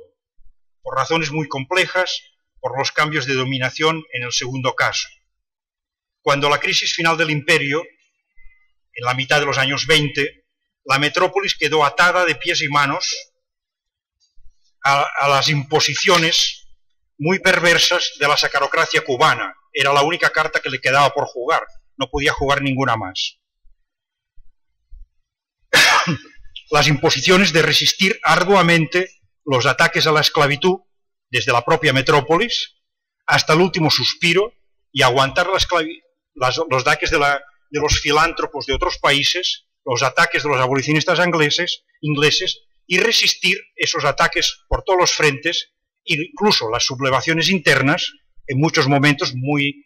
por razones muy complejas, por los cambios de dominación en el segundo caso. Cuando la crisis final del imperio, en la mitad de los años 20, la metrópolis quedó atada de pies y manos a las imposiciones muy perversas de la sacarocracia cubana. Era la única carta que le quedaba por jugar, no podía jugar ninguna más. Las imposiciones de resistir arduamente los ataques a la esclavitud desde la propia metrópolis hasta el último suspiro y aguantar los ataques de los filántropos de otros países, los ataques de los abolicionistas ingleses y resistir esos ataques por todos los frentes, incluso las sublevaciones internas, en muchos momentos muy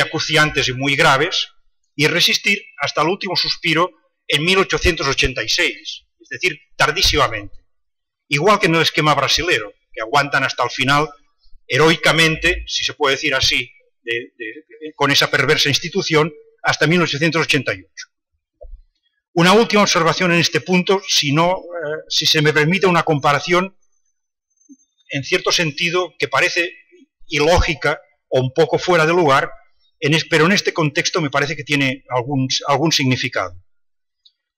acuciantes y muy graves, y resistir hasta el último suspiro en 1886, es decir, tardísimamente. Igual que en el esquema brasilero, que aguantan hasta el final, heroicamente, si se puede decir así, con esa perversa institución, hasta 1888. Una última observación en este punto, si se me permite una comparación, en cierto sentido, que parece ilógica o un poco fuera de lugar, pero en este contexto me parece que tiene algún significado.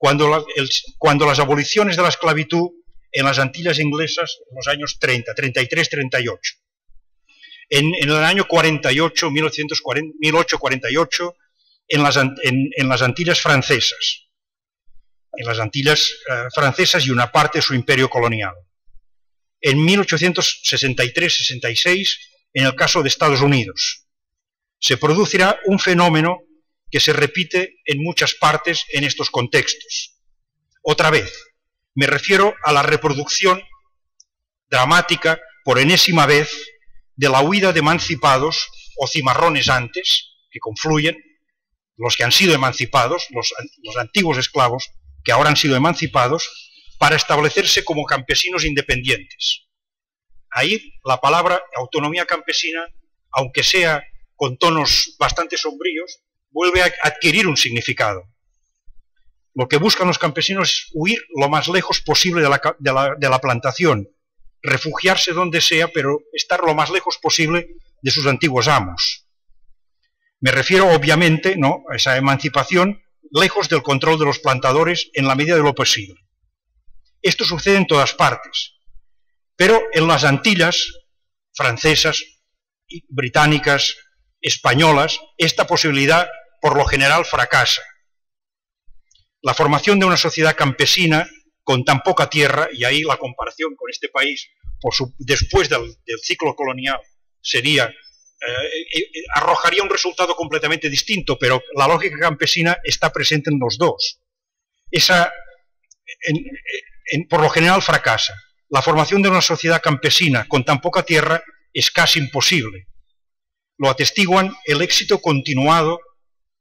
Cuando las aboliciones de la esclavitud en las Antillas inglesas, en los años 30, 33, 38, en el año 48, 1848, en las Antillas francesas, y una parte de su imperio colonial. En 1863-66, en el caso de Estados Unidos, se producirá un fenómeno que se repite en muchas partes en estos contextos. Otra vez, me refiero a la reproducción dramática, por enésima vez, de la huida de emancipados o cimarrones antes, que confluyen, los que han sido emancipados, los antiguos esclavos, que ahora han sido emancipados, para establecerse como campesinos independientes. Ahí la palabra autonomía campesina, aunque sea con tonos bastante sombríos, vuelve a adquirir un significado. Lo que buscan los campesinos es huir lo más lejos posible de la plantación, refugiarse donde sea, pero estar lo más lejos posible de sus antiguos amos. Me refiero, obviamente, a esa emancipación lejos del control de los plantadores en la medida de lo posible. Esto sucede en todas partes, pero en las Antillas francesas, británicas, españolas, esta posibilidad por lo general fracasa. La formación de una sociedad campesina con tan poca tierra, y ahí la comparación con este país después del ciclo colonial arrojaría un resultado completamente distinto, pero la lógica campesina está presente en los dos. Por lo general fracasa. La formación de una sociedad campesina con tan poca tierra es casi imposible. Lo atestiguan el éxito continuado,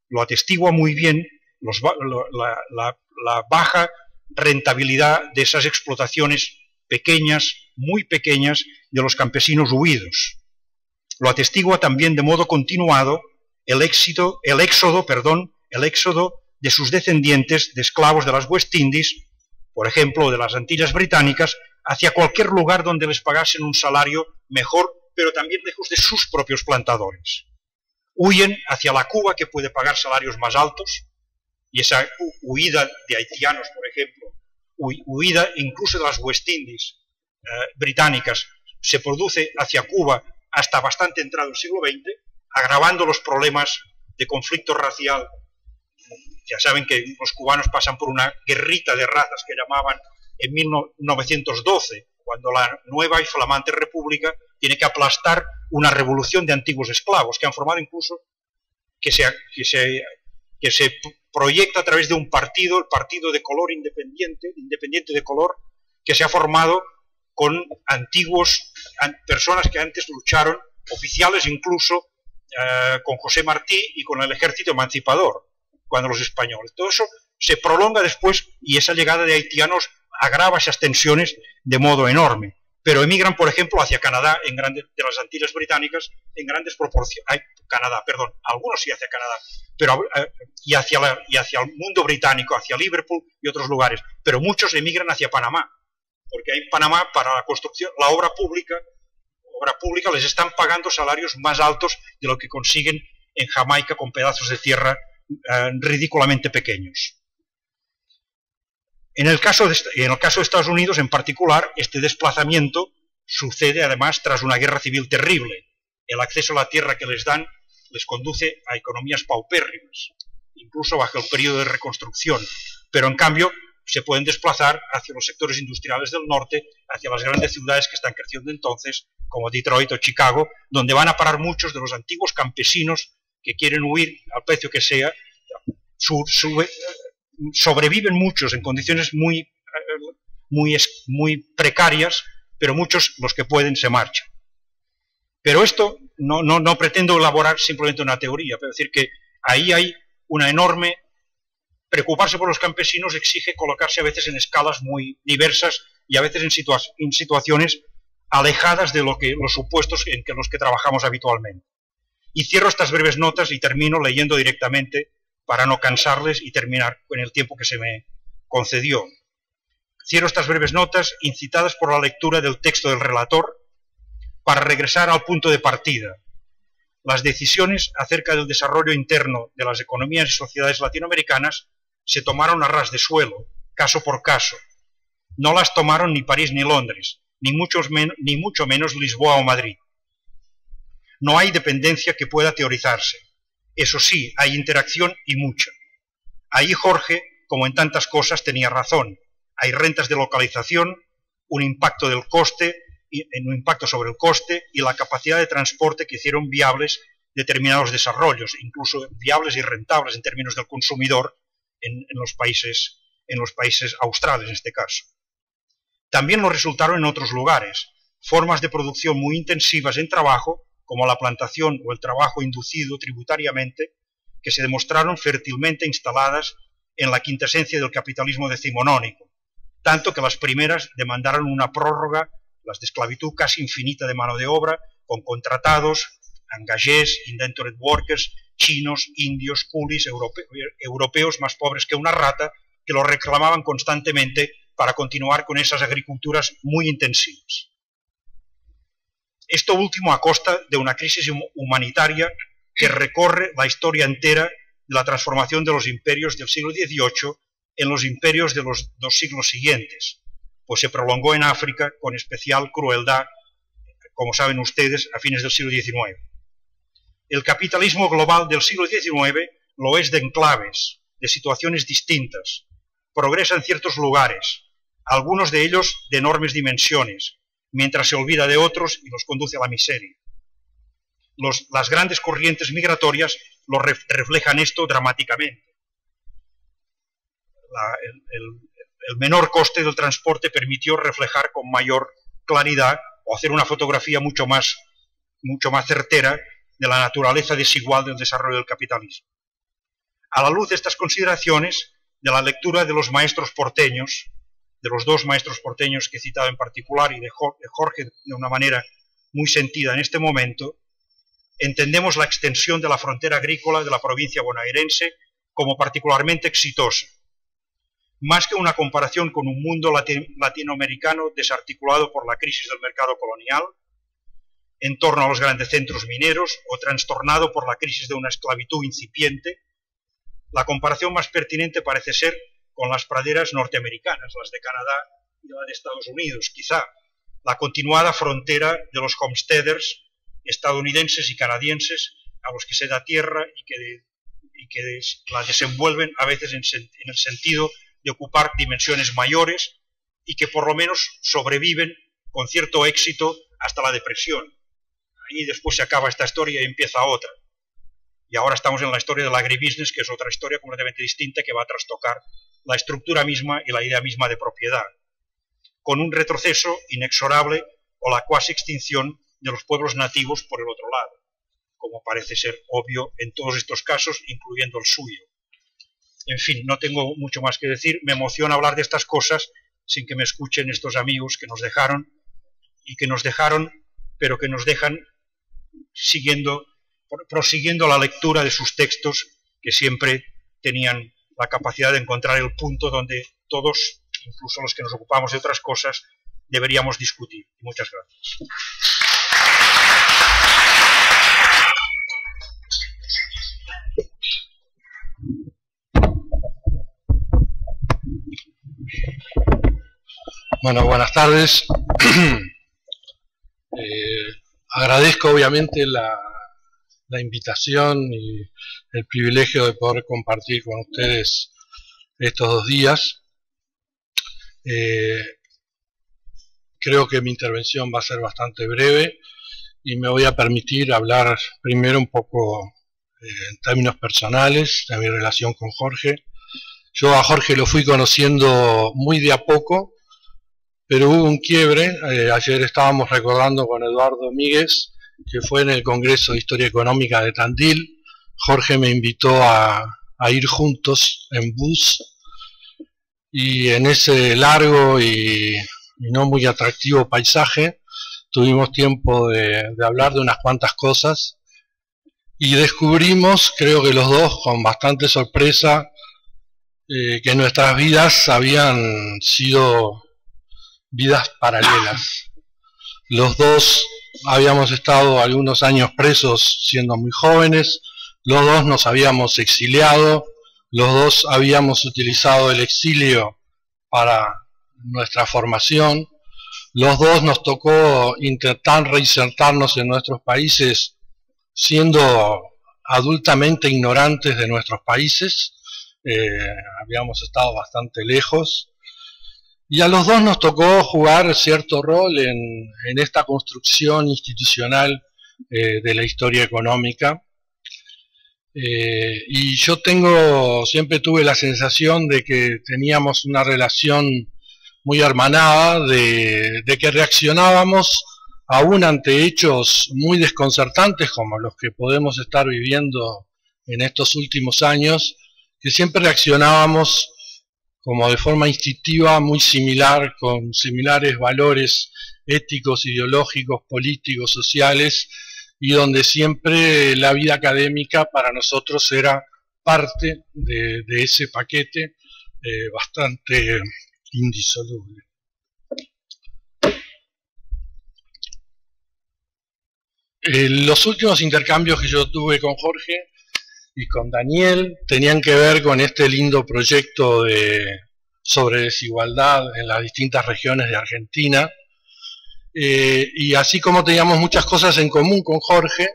lo atestigua muy bien la baja rentabilidad de esas explotaciones pequeñas, muy pequeñas, de los campesinos huidos. Lo atestigua también de modo continuado el éxodo de sus descendientes de esclavos de las West Indies, por ejemplo, de las Antillas Británicas, hacia cualquier lugar donde les pagasen un salario mejor, pero también lejos de sus propios plantadores. Huyen hacia la Cuba, que puede pagar salarios más altos, y esa huida de haitianos, por ejemplo, huida incluso de las West Indies británicas, se produce hacia Cuba hasta bastante entrado el siglo XX, agravando los problemas de conflicto racial. Ya saben que los cubanos pasan por una guerrita de razas que llamaban en 1912, cuando la nueva y flamante república tiene que aplastar una revolución de antiguos esclavos, que han formado incluso, que se proyecta a través de un partido, el Partido de Color Independiente de color, que se ha formado con personas que antes lucharon, oficiales incluso, con José Martí y con el ejército emancipador, cuando los españoles. Todo eso se prolonga después y esa llegada de haitianos agrava esas tensiones de modo enorme. Pero emigran, por ejemplo, hacia Canadá, de las Antillas Británicas, en grandes proporciones. Algunos sí hacia Canadá, pero, y hacia el mundo británico, hacia Liverpool y otros lugares. Pero muchos emigran hacia Panamá, porque ahí en Panamá, para la construcción, la obra pública les están pagando salarios más altos de lo que consiguen en Jamaica con pedazos de tierra ridículamente pequeños. En el caso de Estados Unidos, en particular, este desplazamiento sucede además tras una guerra civil terrible. El acceso a la tierra que les dan les conduce a economías paupérrimas, incluso bajo el periodo de reconstrucción, pero en cambio se pueden desplazar hacia los sectores industriales del norte, hacia las grandes ciudades que están creciendo entonces, como Detroit o Chicago, donde van a parar muchos de los antiguos campesinos que quieren huir al precio que sea. Sobreviven muchos en condiciones muy precarias, pero muchos, los que pueden, se marchan. Pero esto no pretendo elaborar simplemente una teoría, pero decir que ahí hay una enorme... Preocuparse por los campesinos exige colocarse a veces en escalas muy diversas y a veces en situaciones alejadas de los supuestos en los que trabajamos habitualmente. Y cierro estas breves notas y termino leyendo directamente para no cansarles y terminar con el tiempo que se me concedió. Cierro estas breves notas incitadas por la lectura del texto del relator para regresar al punto de partida. Las decisiones acerca del desarrollo interno de las economías y sociedades latinoamericanas se tomaron a ras de suelo, caso por caso. No las tomaron ni París ni Londres, ni mucho menos Lisboa o Madrid. No hay dependencia que pueda teorizarse. Eso sí, hay interacción y mucha. Ahí Jorge, como en tantas cosas, tenía razón. Hay rentas de localización, un impacto sobre el coste y la capacidad de transporte que hicieron viables determinados desarrollos, incluso viables y rentables en términos del consumidor en los países australes en este caso. También lo resultaron en otros lugares, formas de producción muy intensivas en trabajo, como la plantación o el trabajo inducido tributariamente, que se demostraron fértilmente instaladas en la quintesencia del capitalismo decimonónico, tanto que las primeras demandaron una prórroga, las de esclavitud casi infinita de mano de obra, con contratados, engagés, indentured workers, chinos, indios, coolies, europeos más pobres que una rata, que lo reclamaban constantemente para continuar con esas agriculturas muy intensivas. Esto último a costa de una crisis humanitaria que recorre la historia entera de la transformación de los imperios del siglo XVIII en los imperios de los 2 siglos siguientes, pues se prolongó en África con especial crueldad, como saben ustedes, a fines del siglo XIX. El capitalismo global del siglo XIX lo es de enclaves, de situaciones distintas. Progresa en ciertos lugares, algunos de ellos de enormes dimensiones, mientras se olvida de otros y los conduce a la miseria. Las grandes corrientes migratorias lo reflejan esto dramáticamente. El menor coste del transporte permitió reflejar con mayor claridad o hacer una fotografía mucho más certera de la naturaleza desigual del desarrollo del capitalismo. A la luz de estas consideraciones, de la lectura de los maestros porteños, de los dos maestros porteños que he citado en particular y de Jorge de una manera muy sentida en este momento, entendemos la extensión de la frontera agrícola de la provincia bonaerense como particularmente exitosa, más que una comparación con un mundo latinoamericano desarticulado por la crisis del mercado colonial, en torno a los grandes centros mineros o trastornado por la crisis de una esclavitud incipiente. La comparación más pertinente parece ser con las praderas norteamericanas, las de Canadá y la de Estados Unidos, quizá la continuada frontera de los homesteaders estadounidenses y canadienses a los que se da tierra y que la desenvuelven a veces en el sentido de ocupar dimensiones mayores y que por lo menos sobreviven con cierto éxito hasta la depresión. Ahí después se acaba esta historia y empieza otra. Y ahora estamos en la historia del agribusiness, que es otra historia completamente distinta que va a trastocar la estructura misma y la idea misma de propiedad, con un retroceso inexorable o la cuasi extinción de los pueblos nativos por el otro lado, como parece ser obvio en todos estos casos, incluyendo el suyo. En fin, no tengo mucho más que decir. Me emociona hablar de estas cosas sin que me escuchen estos amigos que nos dejaron, pero que nos dejan prosiguiendo la lectura de sus textos, que siempre tenían la capacidad de encontrar el punto donde todos, incluso los que nos ocupamos de otras cosas, deberíamos discutir. Muchas gracias. Bueno, buenas tardes. Agradezco obviamente la invitación y el privilegio de poder compartir con ustedes estos 2 días. Creo que mi intervención va a ser bastante breve y me voy a permitir hablar primero un poco en términos personales de mi relación con Jorge. Yo a Jorge lo fui conociendo muy de a poco, pero hubo un quiebre. Ayer estábamos recordando con Eduardo Míguez, que fue en el Congreso de Historia Económica de Tandil. Jorge me invitó a ir juntos en bus, y en ese largo y no muy atractivo paisaje tuvimos tiempo de hablar de unas cuantas cosas, y descubrimos, creo que los dos con bastante sorpresa, que nuestras vidas habían sido vidas paralelas. Los dos habíamos estado algunos años presos siendo muy jóvenes, los dos nos habíamos exiliado, los dos habíamos utilizado el exilio para nuestra formación, los dos nos tocó intentar reinsertarnos en nuestros países siendo adultamente ignorantes de nuestros países. Habíamos estado bastante lejos, y a los dos nos tocó jugar cierto rol en esta construcción institucional de la historia económica. Y yo siempre tuve la sensación de que teníamos una relación muy hermanada, de que reaccionábamos aún ante hechos muy desconcertantes como los que podemos estar viviendo en estos últimos años, que siempre reaccionábamos como de forma instintiva, muy similar, con similares valores éticos, ideológicos, políticos, sociales, y donde siempre la vida académica para nosotros era parte de ese paquete bastante indisoluble. Los últimos intercambios que yo tuve con Jorge y con Daniel tenían que ver con este lindo proyecto sobre desigualdad en las distintas regiones de Argentina, y así como teníamos muchas cosas en común con Jorge,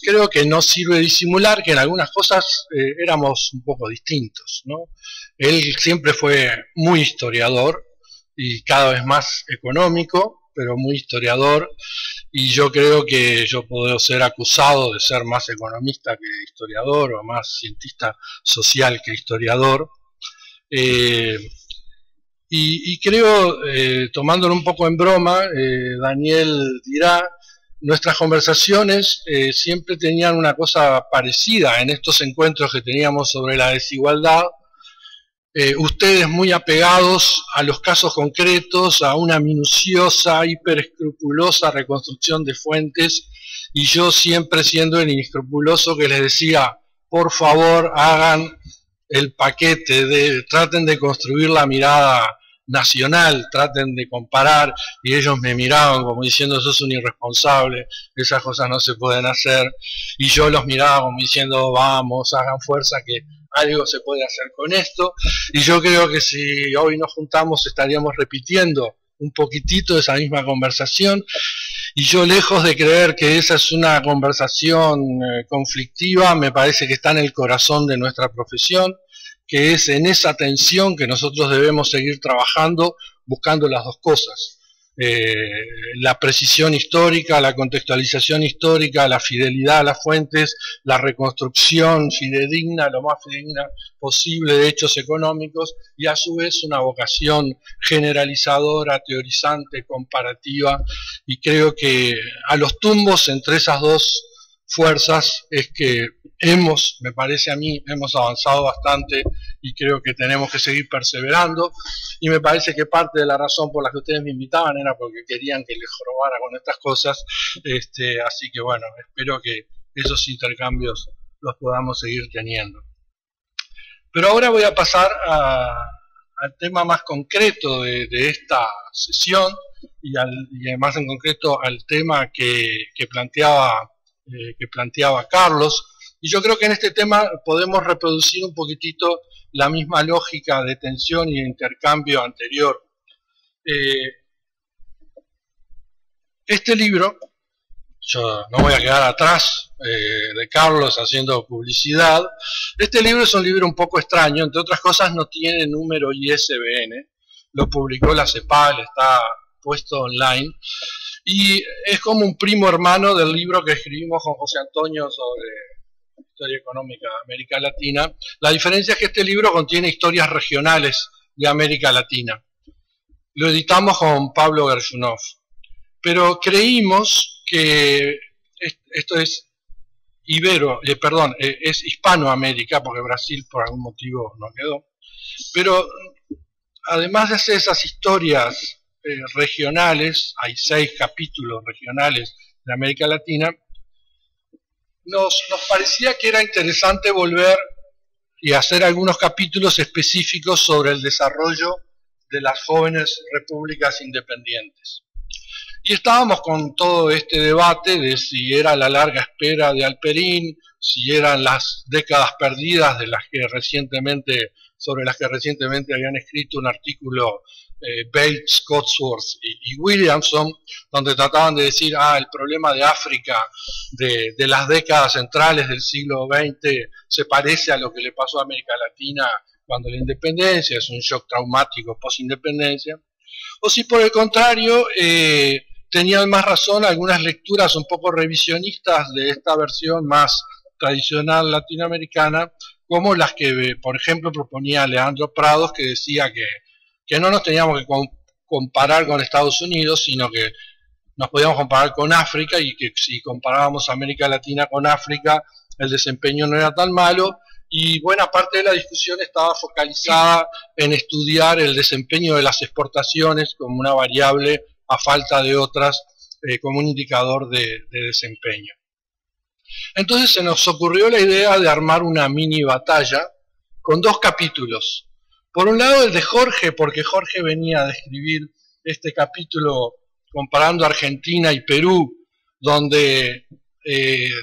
creo que no sirve disimular que en algunas cosas éramos un poco distintos, ¿no? Él siempre fue muy historiador y cada vez más económico, pero muy historiador, y yo creo que yo puedo ser acusado de ser más economista que historiador, o más cientista social que historiador. Y creo, tomándolo un poco en broma, Daniel dirá, nuestras conversaciones siempre tenían una cosa parecida en estos encuentros que teníamos sobre la desigualdad, ustedes muy apegados a los casos concretos, a una minuciosa, hiperescrupulosa reconstrucción de fuentes, y yo siempre siendo el inescrupuloso que les decía, por favor hagan el paquete, traten de construir la mirada nacional, traten de comparar, y ellos me miraban como diciendo, sos un irresponsable, esas cosas no se pueden hacer, y yo los miraba como diciendo, vamos, hagan fuerza que algo se puede hacer con esto, y yo creo que si hoy nos juntamos estaríamos repitiendo un poquitito esa misma conversación, y yo lejos de creer que esa es una conversación conflictiva, me parece que está en el corazón de nuestra profesión, que es en esa tensión que nosotros debemos seguir trabajando, buscando las dos cosas. La precisión histórica, la contextualización histórica, la fidelidad a las fuentes, la reconstrucción fidedigna, lo más fidedigna posible de hechos económicos, y a su vez una vocación generalizadora, teorizante, comparativa, y creo que a los tumbos entre esas dos fuerzas es que me parece a mí, hemos avanzado bastante, y creo que tenemos que seguir perseverando, y me parece que parte de la razón por la que ustedes me invitaban era porque querían que les jorobara con estas cosas, así que bueno, espero que esos intercambios los podamos seguir teniendo. Pero ahora voy a pasar al tema más concreto de esta sesión, y más en concreto al tema que planteaba Carlos, y yo creo que en este tema podemos reproducir un poquitito la misma lógica de tensión y de intercambio anterior. Este libro, yo no voy a quedar atrás de Carlos haciendo publicidad, este libro es un libro un poco extraño, entre otras cosas no tiene número ISBN, lo publicó la CEPAL, está puesto online, y es como un primo hermano del libro que escribimos con José Antonio sobre historia económica de América Latina. La diferencia es que este libro contiene historias regionales de América Latina. Lo editamos con Pablo Gershunov, pero creímos que esto es es Hispanoamérica, porque Brasil por algún motivo no quedó, pero además de hacer esas historias regionales, hay 6 capítulos regionales de América Latina, nos parecía que era interesante volver y hacer algunos capítulos específicos sobre el desarrollo de las jóvenes repúblicas independientes. Y estábamos con todo este debate de si era la larga espera de Alperín, si eran las décadas perdidas de sobre las que recientemente habían escrito un artículo Bates, Cotsworth y Williamson, donde trataban de decir, el problema de África de las décadas centrales del siglo XX se parece a lo que le pasó a América Latina cuando la independencia, es un shock traumático post-independencia, o si por el contrario tenían más razón algunas lecturas un poco revisionistas de esta versión más tradicional latinoamericana, como las que, por ejemplo, proponía Leandro Prados, que decía que no nos teníamos que comparar con Estados Unidos, sino que nos podíamos comparar con África, y que si comparábamos América Latina con África, el desempeño no era tan malo, y buena parte de la discusión estaba focalizada en estudiar el desempeño de las exportaciones como una variable a falta de otras, como un indicador de desempeño. Entonces se nos ocurrió la idea de armar una mini batalla con 2 capítulos. Por un lado el de Jorge, porque Jorge venía de escribir este capítulo comparando Argentina y Perú, donde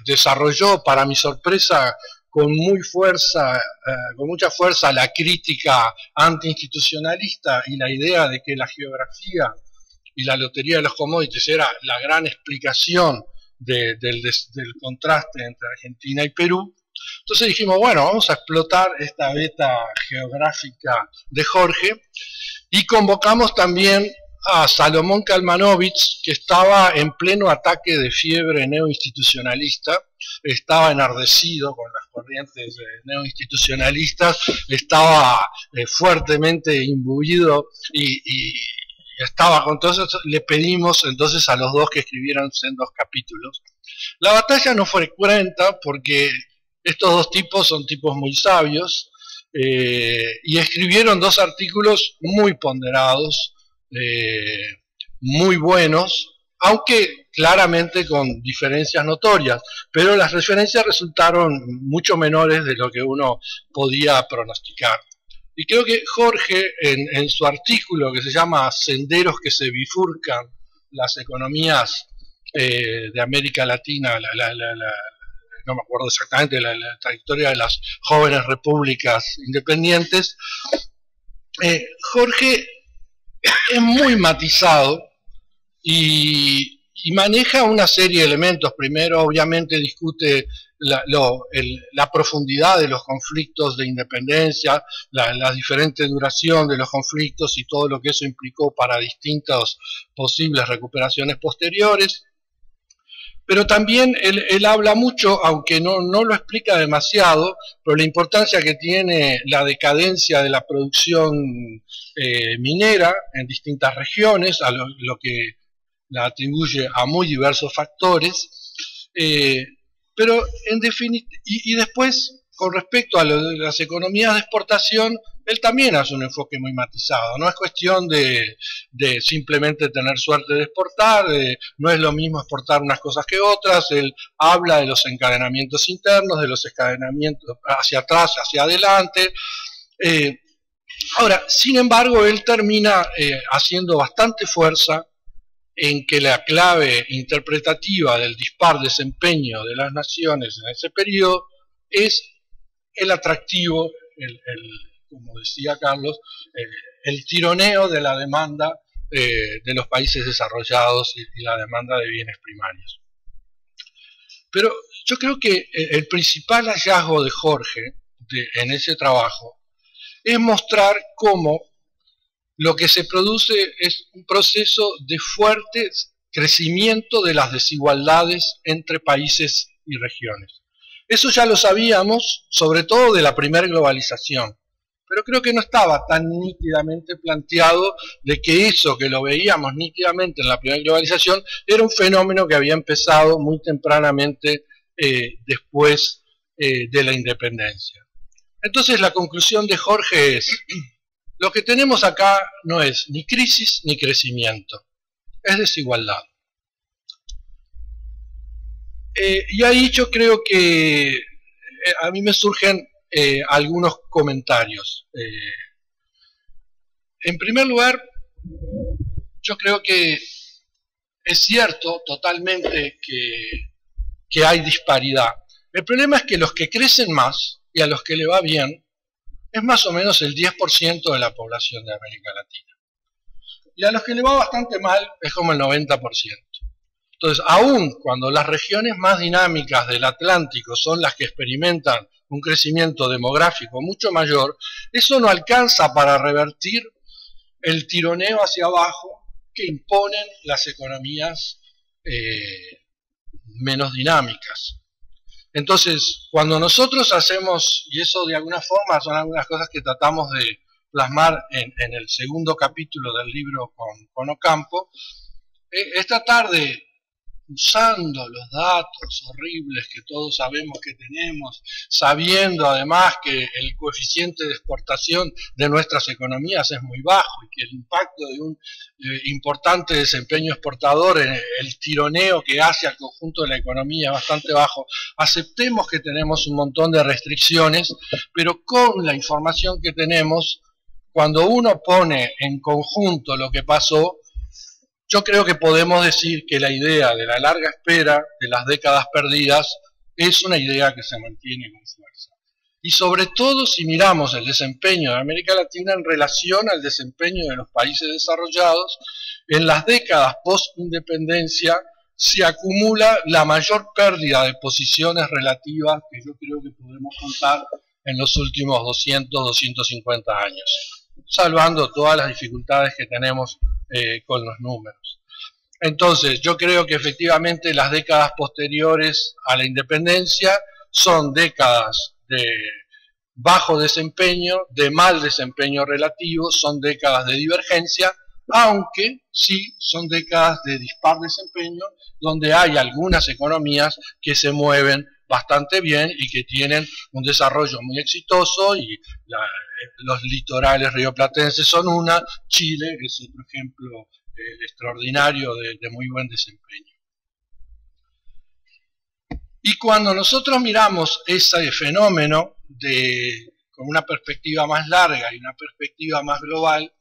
desarrolló, para mi sorpresa, con mucha fuerza la crítica antiinstitucionalista y la idea de que la geografía y la lotería de los commodities era la gran explicación del contraste entre Argentina y Perú. Entonces dijimos, bueno, vamos a explotar esta beta geográfica de Jorge, y convocamos también a Salomón Kalmanovich, que estaba en pleno ataque de fiebre neoinstitucionalista, estaba enardecido con las corrientes neoinstitucionalistas, estaba fuertemente imbuido y estaba con todo eso. Le pedimos entonces a los dos que escribieran en 2 capítulos. La batalla no fue cruenta porque estos 2 tipos son tipos muy sabios, y escribieron 2 artículos muy ponderados, muy buenos, aunque claramente con diferencias notorias, pero las referencias resultaron mucho menores de lo que uno podía pronosticar. Y creo que Jorge, en su artículo que se llama Senderos que se bifurcan las economías de América Latina, no me acuerdo exactamente, la trayectoria de las jóvenes repúblicas independientes, Jorge es muy matizado y maneja una serie de elementos. Primero, obviamente, discute la profundidad de los conflictos de independencia, la diferente duración de los conflictos y todo lo que eso implicó para distintas posibles recuperaciones posteriores. Pero también él habla mucho, aunque no lo explica demasiado, pero la importancia que tiene la decadencia de la producción minera en distintas regiones, a lo que la atribuye a muy diversos factores, pero en definitiva, y después, con respecto a las economías de exportación, él también hace un enfoque muy matizado. No es cuestión de simplemente tener suerte de exportar, no es lo mismo exportar unas cosas que otras. Él habla de los encadenamientos internos, de los encadenamientos hacia atrás, hacia adelante. Ahora, sin embargo, él termina haciendo bastante fuerza en que la clave interpretativa del dispar desempeño de las naciones en ese periodo es el atractivo, como decía Carlos, el tironeo de la demanda de los países desarrollados y la demanda de bienes primarios. Pero yo creo que el principal hallazgo de Jorge en ese trabajo es mostrar cómo lo que se produce es un proceso de fuerte crecimiento de las desigualdades entre países y regiones. Eso ya lo sabíamos, sobre todo de la primera globalización, pero creo que no estaba tan nítidamente planteado de que eso que lo veíamos nítidamente en la primera globalización era un fenómeno que había empezado muy tempranamente después de la independencia. Entonces la conclusión de Jorge es: lo que tenemos acá no es ni crisis ni crecimiento, es desigualdad. Y ahí yo creo que a mí me surgen algunos comentarios. En primer lugar, yo creo que es cierto totalmente que hay disparidad. El problema es que los que crecen más y a los que le va bien es más o menos el 10% de la población de América Latina. Y a los que le va bastante mal es como el 90%. Entonces, aún cuando las regiones más dinámicas del Atlántico son las que experimentan un crecimiento demográfico mucho mayor, eso no alcanza para revertir el tironeo hacia abajo que imponen las economías menos dinámicas. Entonces, cuando nosotros hacemos, y eso de alguna forma son algunas cosas que tratamos de plasmar en el segundo capítulo del libro con Ocampo, es tratar de, usando los datos horribles que todos sabemos que tenemos, sabiendo además que el coeficiente de exportación de nuestras economías es muy bajo y que el impacto de un importante desempeño exportador en el tironeo que hace al conjunto de la economía es bastante bajo, aceptemos que tenemos un montón de restricciones, pero con la información que tenemos, cuando uno pone en conjunto lo que pasó, yo creo que podemos decir que la idea de la larga espera, de las décadas perdidas, es una idea que se mantiene con fuerza. Y sobre todo si miramos el desempeño de América Latina en relación al desempeño de los países desarrollados, en las décadas post-independencia se acumula la mayor pérdida de posiciones relativas que yo creo que podemos contar en los últimos 200, 250 años, salvando todas las dificultades que tenemos con los números. Entonces, yo creo que efectivamente las décadas posteriores a la independencia son décadas de bajo desempeño, de mal desempeño relativo, son décadas de divergencia, aunque sí son décadas de dispar desempeño, donde hay algunas economías que se mueven bastante bien y que tienen un desarrollo muy exitoso, y los litorales rioplatenses son una, Chile es otro ejemplo extraordinario de muy buen desempeño. Y cuando nosotros miramos ese fenómeno con una perspectiva más larga y una perspectiva más global,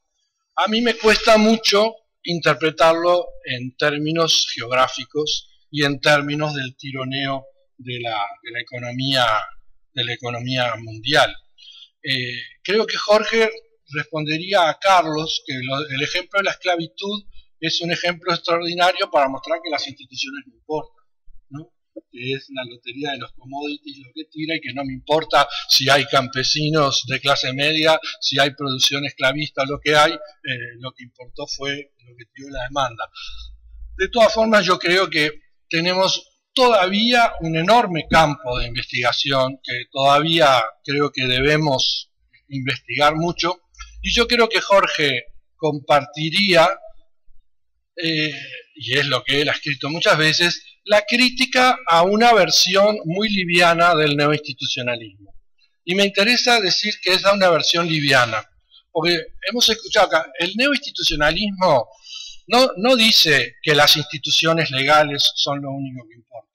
a mí me cuesta mucho interpretarlo en términos geográficos y en términos del tironeo de la economía mundial. Creo que Jorge respondería a Carlos que el ejemplo de la esclavitud es un ejemplo extraordinario para mostrar que las instituciones no importan, ¿no? Que es la lotería de los commodities lo que tira, y que no me importa si hay campesinos de clase media, si hay producción esclavista, lo que hay, lo que importó fue lo que dio la demanda. De todas formas, yo creo que tenemos todavía un enorme campo de investigación que todavía creo que debemos investigar mucho, y yo creo que Jorge compartiría, y es lo que él ha escrito muchas veces, la crítica a una versión muy liviana del neoinstitucionalismo. Y me interesa decir que es una versión liviana, porque hemos escuchado acá, el neoinstitucionalismo no dice que las instituciones legales son lo único que importa.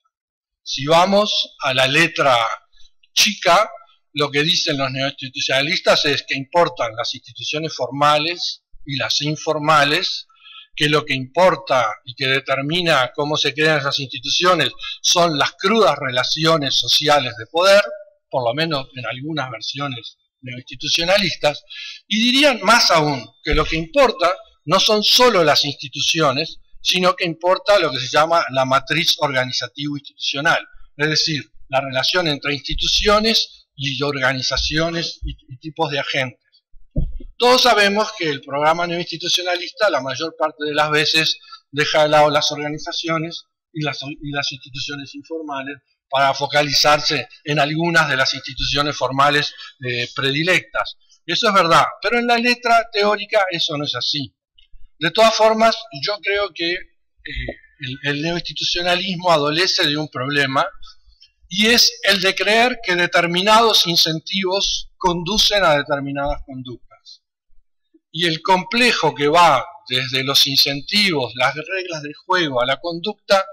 Si vamos a la letra chica, lo que dicen los neoinstitucionalistas es que importan las instituciones formales y las informales, que lo que importa y que determina cómo se crean esas instituciones son las crudas relaciones sociales de poder, por lo menos en algunas versiones neoinstitucionalistas, y dirían más aún que lo que importa no son solo las instituciones, sino que importa lo que se llama la matriz organizativo-institucional, es decir, la relación entre instituciones y organizaciones y tipos de agentes. Todos sabemos que el programa neoinstitucionalista la mayor parte de las veces deja de lado las organizaciones y las instituciones informales para focalizarse en algunas de las instituciones formales predilectas. Eso es verdad, pero en la letra teórica eso no es así. De todas formas, yo creo que el neoinstitucionalismo adolece de un problema, y es el de creer que determinados incentivos conducen a determinadas conductas. Y el complejo que va desde los incentivos, las reglas del juego a la conducta,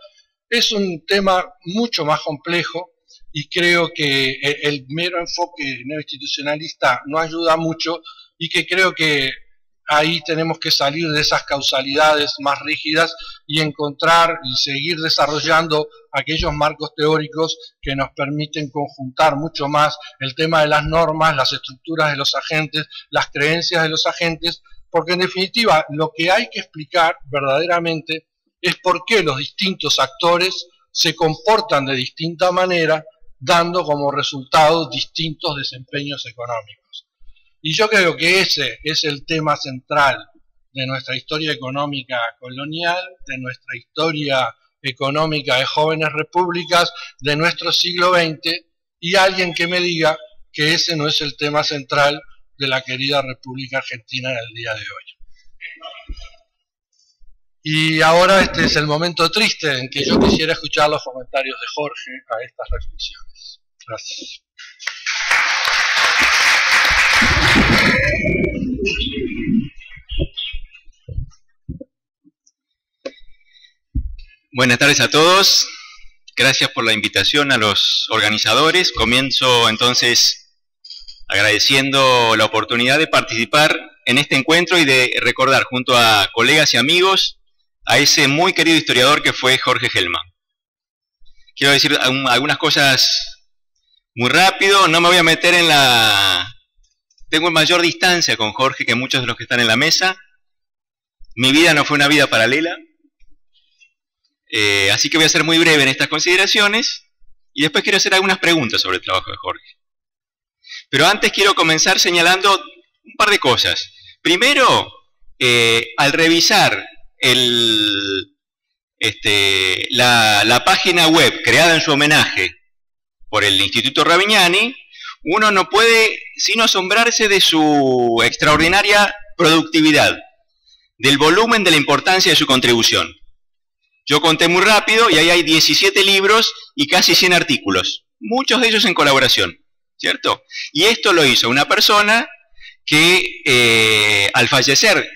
es un tema mucho más complejo, y creo que el mero enfoque neoinstitucionalista no ayuda mucho, y que creo que ahí tenemos que salir de esas causalidades más rígidas y encontrar y seguir desarrollando aquellos marcos teóricos que nos permiten conjuntar mucho más el tema de las normas, las estructuras de los agentes, las creencias de los agentes, porque en definitiva lo que hay que explicar verdaderamente es por qué los distintos actores se comportan de distinta manera, dando como resultado distintos desempeños económicos. Y yo creo que ese es el tema central de nuestra historia económica colonial, de nuestra historia económica de jóvenes repúblicas, de nuestro siglo XX, y alguien que me diga que ese no es el tema central de la querida República Argentina en el día de hoy. Y ahora este es el momento triste en que yo quisiera escuchar los comentarios de Jorge a estas reflexiones. Gracias. Buenas tardes a todos. Gracias por la invitación a los organizadores. Comienzo entonces agradeciendo la oportunidad de participar en este encuentro y de recordar junto a colegas y amigos a ese muy querido historiador que fue Jorge Hellman. Quiero decir algunas cosas muy rápido, no me voy a meter en la... Tengo mayor distancia con Jorge que muchos de los que están en la mesa. Mi vida no fue una vida paralela. Así que voy a ser muy breve en estas consideraciones y después quiero hacer algunas preguntas sobre el trabajo de Jorge. Pero antes quiero comenzar señalando un par de cosas. Primero, al revisar la página web creada en su homenaje por el Instituto Ravignani, uno no puede sino asombrarse de su extraordinaria productividad, del volumen, de la importancia de su contribución. Yo conté muy rápido y ahí hay 17 libros y casi 100 artículos. muchos de ellos en colaboración, ¿cierto? Y esto lo hizo una persona que al fallecer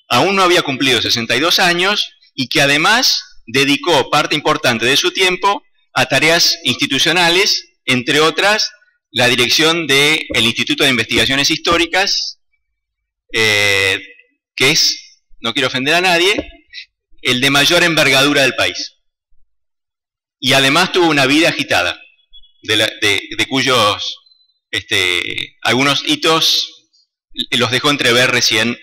aún no había cumplido 62 años y que además dedicó parte importante de su tiempo a tareas institucionales, entre otras, la dirección del Instituto de Investigaciones Históricas, que es, no quiero ofender a nadie, el de mayor envergadura del país. Y además tuvo una vida agitada, de cuyos algunos hitos los dejó entrever recién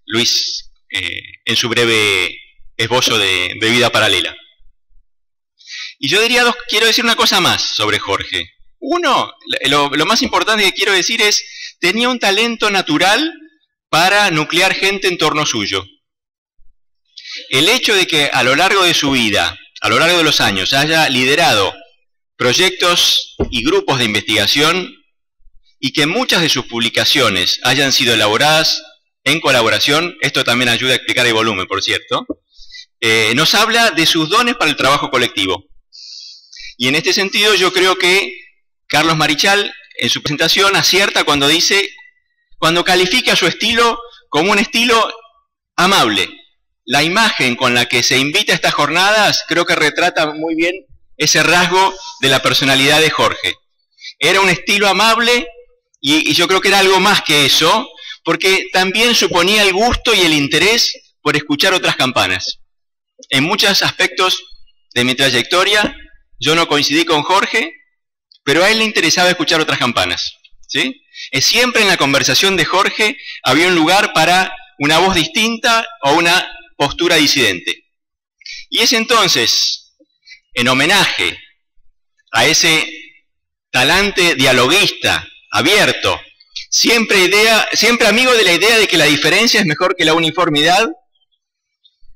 Luis en su breve esbozo de vida paralela. Y yo diría quiero decir una cosa más sobre Jorge. Uno, lo más importante que quiero decir es, tenía un talento natural para nuclear gente en torno suyo. El hecho de que a lo largo de su vida, a lo largo de los años, haya liderado proyectos y grupos de investigación y que muchas de sus publicaciones hayan sido elaboradas en colaboración, esto también ayuda a explicar el volumen, por cierto, nos habla de sus dones para el trabajo colectivo. Y en este sentido yo creo que Carlos Marichal en su presentación acierta cuando califica su estilo como un estilo amable. La imagen con la que se invita a estas jornadas creo que retrata muy bien ese rasgo de la personalidad de Jorge. Era un estilo amable y yo creo que era algo más que eso, porque también suponía el gusto y el interés por escuchar otras campanas. En muchos aspectos de mi trayectoria yo no coincidí con Jorge, pero a él le interesaba escuchar otras campanas, ¿sí? Siempre en la conversación de Jorge había un lugar para una voz distinta o una postura disidente. Y es entonces, en homenaje a ese talante dialoguista, abierto, siempre amigo de la idea de que la diferencia es mejor que la uniformidad,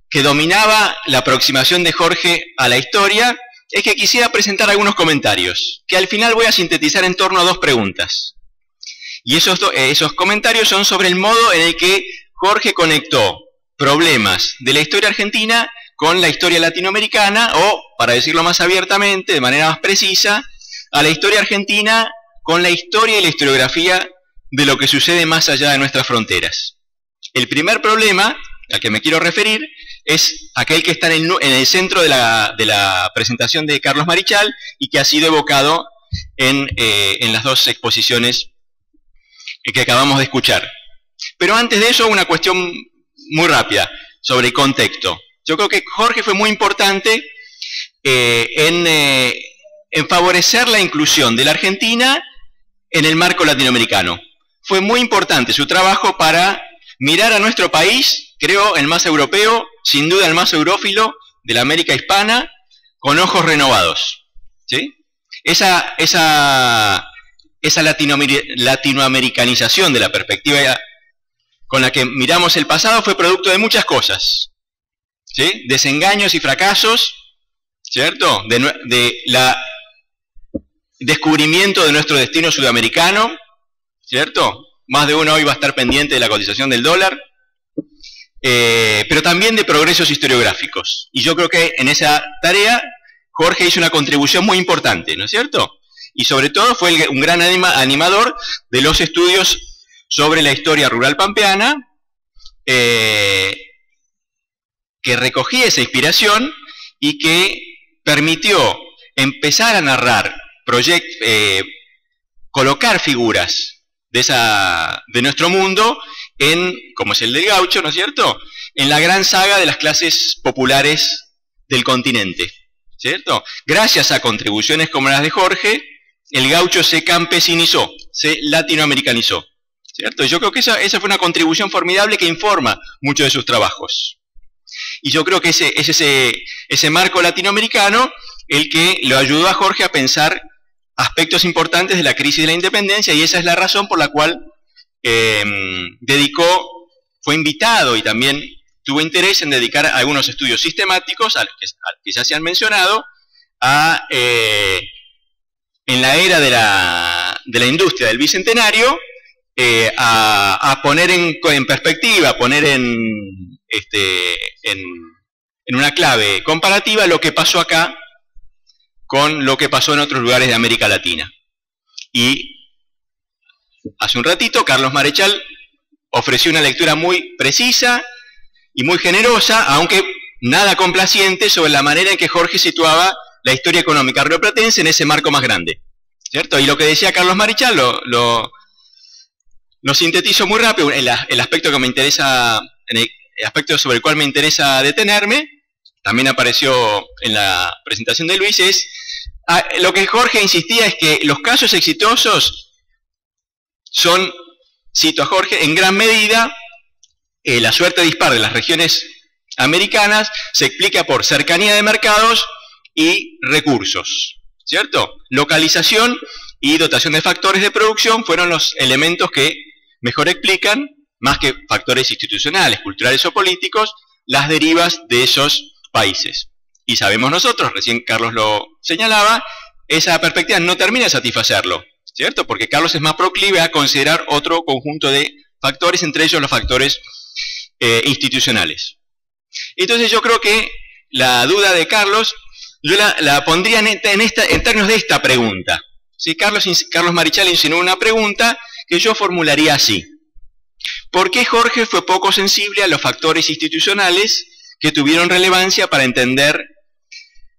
que dominaba la aproximación de Jorge a la historia, es que quisiera presentar algunos comentarios, que al final voy a sintetizar en torno a dos preguntas. Y esos comentarios son sobre el modo en el que Jorge conectó problemas de la historia argentina con la historia latinoamericana, o, para decirlo más abiertamente, de manera más precisa, a la historia argentina con la historia y la historiografía de lo que sucede más allá de nuestras fronteras. El primer problema al que me quiero referir es aquel que está en el centro de la presentación de Carlos Marichal y que ha sido evocado en las dos exposiciones que acabamos de escuchar. Pero antes de eso, una cuestión muy rápida sobre el contexto. Yo creo que Jorge fue muy importante en favorecer la inclusión de la Argentina en el marco latinoamericano. Fue muy importante su trabajo para mirar a nuestro país, creo, el más europeo, sin duda el más eurófilo de la América hispana, con ojos renovados, ¿sí? Esa latinoamericanización de la perspectiva con la que miramos el pasado fue producto de muchas cosas, ¿sí? Desengaños y fracasos, ¿cierto? Descubrimiento de nuestro destino sudamericano, ¿cierto? Más de uno hoy va a estar pendiente de la cotización del dólar, pero también de progresos historiográficos. Y yo creo que en esa tarea Jorge hizo una contribución muy importante, ¿no es cierto? Y sobre todo fue un gran animador de los estudios sobre la historia rural pampeana, que recogía esa inspiración y que permitió empezar a narrar, colocar figuras de nuestro mundo como es el del gaucho, ¿no es cierto?, en la gran saga de las clases populares del continente, ¿cierto? Gracias a contribuciones como las de Jorge, el gaucho se campesinizó, se latinoamericanizó, ¿cierto? Yo creo que esa fue una contribución formidable que informa muchos de sus trabajos. Y yo creo que es ese marco latinoamericano el que lo ayudó a Jorge a pensar aspectos importantes de la crisis de la independencia, y esa es la razón por la cual fue invitado y también tuvo interés en dedicar algunos estudios sistemáticos, al que ya se han mencionado, en la era de la industria del Bicentenario, a poner en perspectiva, a poner en en una clave comparativa lo que pasó acá con lo que pasó en otros lugares de América Latina. Y hace un ratito Carlos Marechal ofreció una lectura muy precisa y muy generosa, aunque nada complaciente, sobre la manera en que Jorge situaba la historia económica rioplatense en ese marco más grande, ¿cierto? Y lo que decía Carlos Marechal lo sintetizo muy rápido. El aspecto que me interesa, el aspecto sobre el cual me interesa detenerme, también apareció en la presentación de Luis, es lo que Jorge insistía es que los casos exitosos son, cito a Jorge, en gran medida la suerte dispar de las regiones americanas se explica por cercanía de mercados y recursos, ¿cierto? Localización y dotación de factores de producción fueron los elementos que mejor explican, más que factores institucionales, culturales o políticos, las derivas de esos países. Y sabemos nosotros, recién Carlos lo señalaba, esa perspectiva no termina de satisfacerlo, ¿cierto? Porque Carlos es más proclive a considerar otro conjunto de factores, entre ellos los factores institucionales. Entonces yo creo que la duda de Carlos, yo la pondría en términos de esta pregunta. ¿Sí? Carlos Marechal insinuó una pregunta que yo formularía así. ¿Por qué Jorge fue poco sensible a los factores institucionales que tuvieron relevancia para entender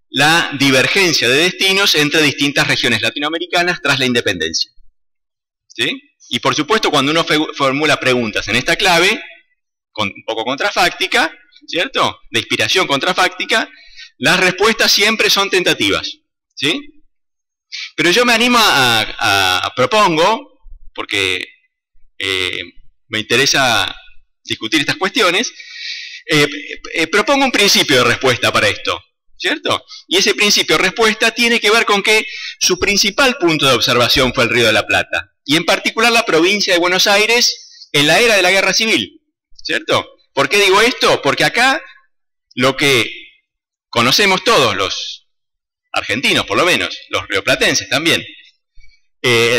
la divergencia de destinos entre distintas regiones latinoamericanas tras la independencia? ¿Sí? Y por supuesto, cuando uno formula preguntas en esta clave, un poco contrafáctica, ¿cierto? De inspiración contrafáctica, las respuestas siempre son tentativas, ¿sí? Pero yo me animo propongo, porque me interesa discutir estas cuestiones, propongo un principio de respuesta para esto, ¿cierto? Y ese principio de respuesta tiene que ver con que su principal punto de observación fue el Río de la Plata, y en particular la provincia de Buenos Aires en la era de la Guerra Civil, ¿cierto? ¿Por qué digo esto? Porque acá lo que conocemos todos los argentinos, por lo menos, los rioplatenses también,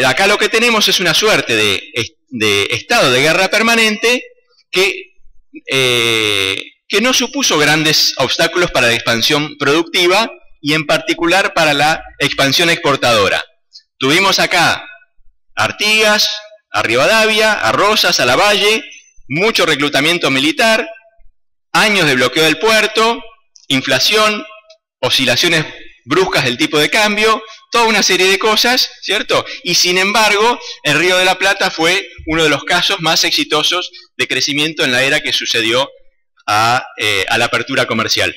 acá lo que tenemos es una suerte de estado de guerra permanente que no supuso grandes obstáculos para la expansión productiva y en particular para la expansión exportadora. Tuvimos acá a Artigas, a Rivadavia, a Rosas, a Lavalle, mucho reclutamiento militar, años de bloqueo del puerto, inflación, oscilaciones bruscas del tipo de cambio, toda una serie de cosas, ¿cierto? Y sin embargo, el Río de la Plata fue uno de los casos más exitosos de crecimiento en la era que sucedió a la apertura comercial.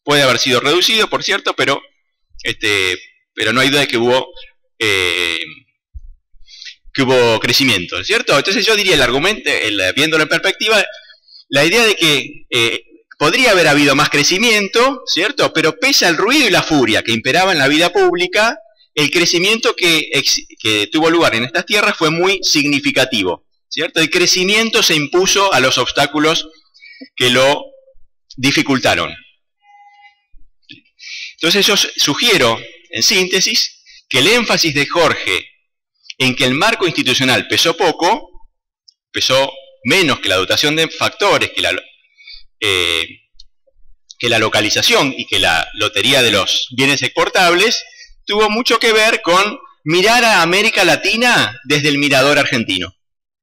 Puede haber sido reducido, por cierto, pero no hay duda de que hubo crecimiento, ¿cierto? Entonces yo diría el argumento, viéndolo en perspectiva, la idea de que podría haber habido más crecimiento, ¿cierto? Pero pese al ruido y la furia que imperaba en la vida pública, el crecimiento que tuvo lugar en estas tierras fue muy significativo, ¿cierto? El crecimiento se impuso a los obstáculos que lo dificultaron. Entonces yo sugiero, en síntesis, que el énfasis de Jorge en que el marco institucional pesó poco, pesó menos que la dotación de factores, que la localización y que la lotería de los bienes exportables, tuvo mucho que ver con mirar a América Latina desde el mirador argentino,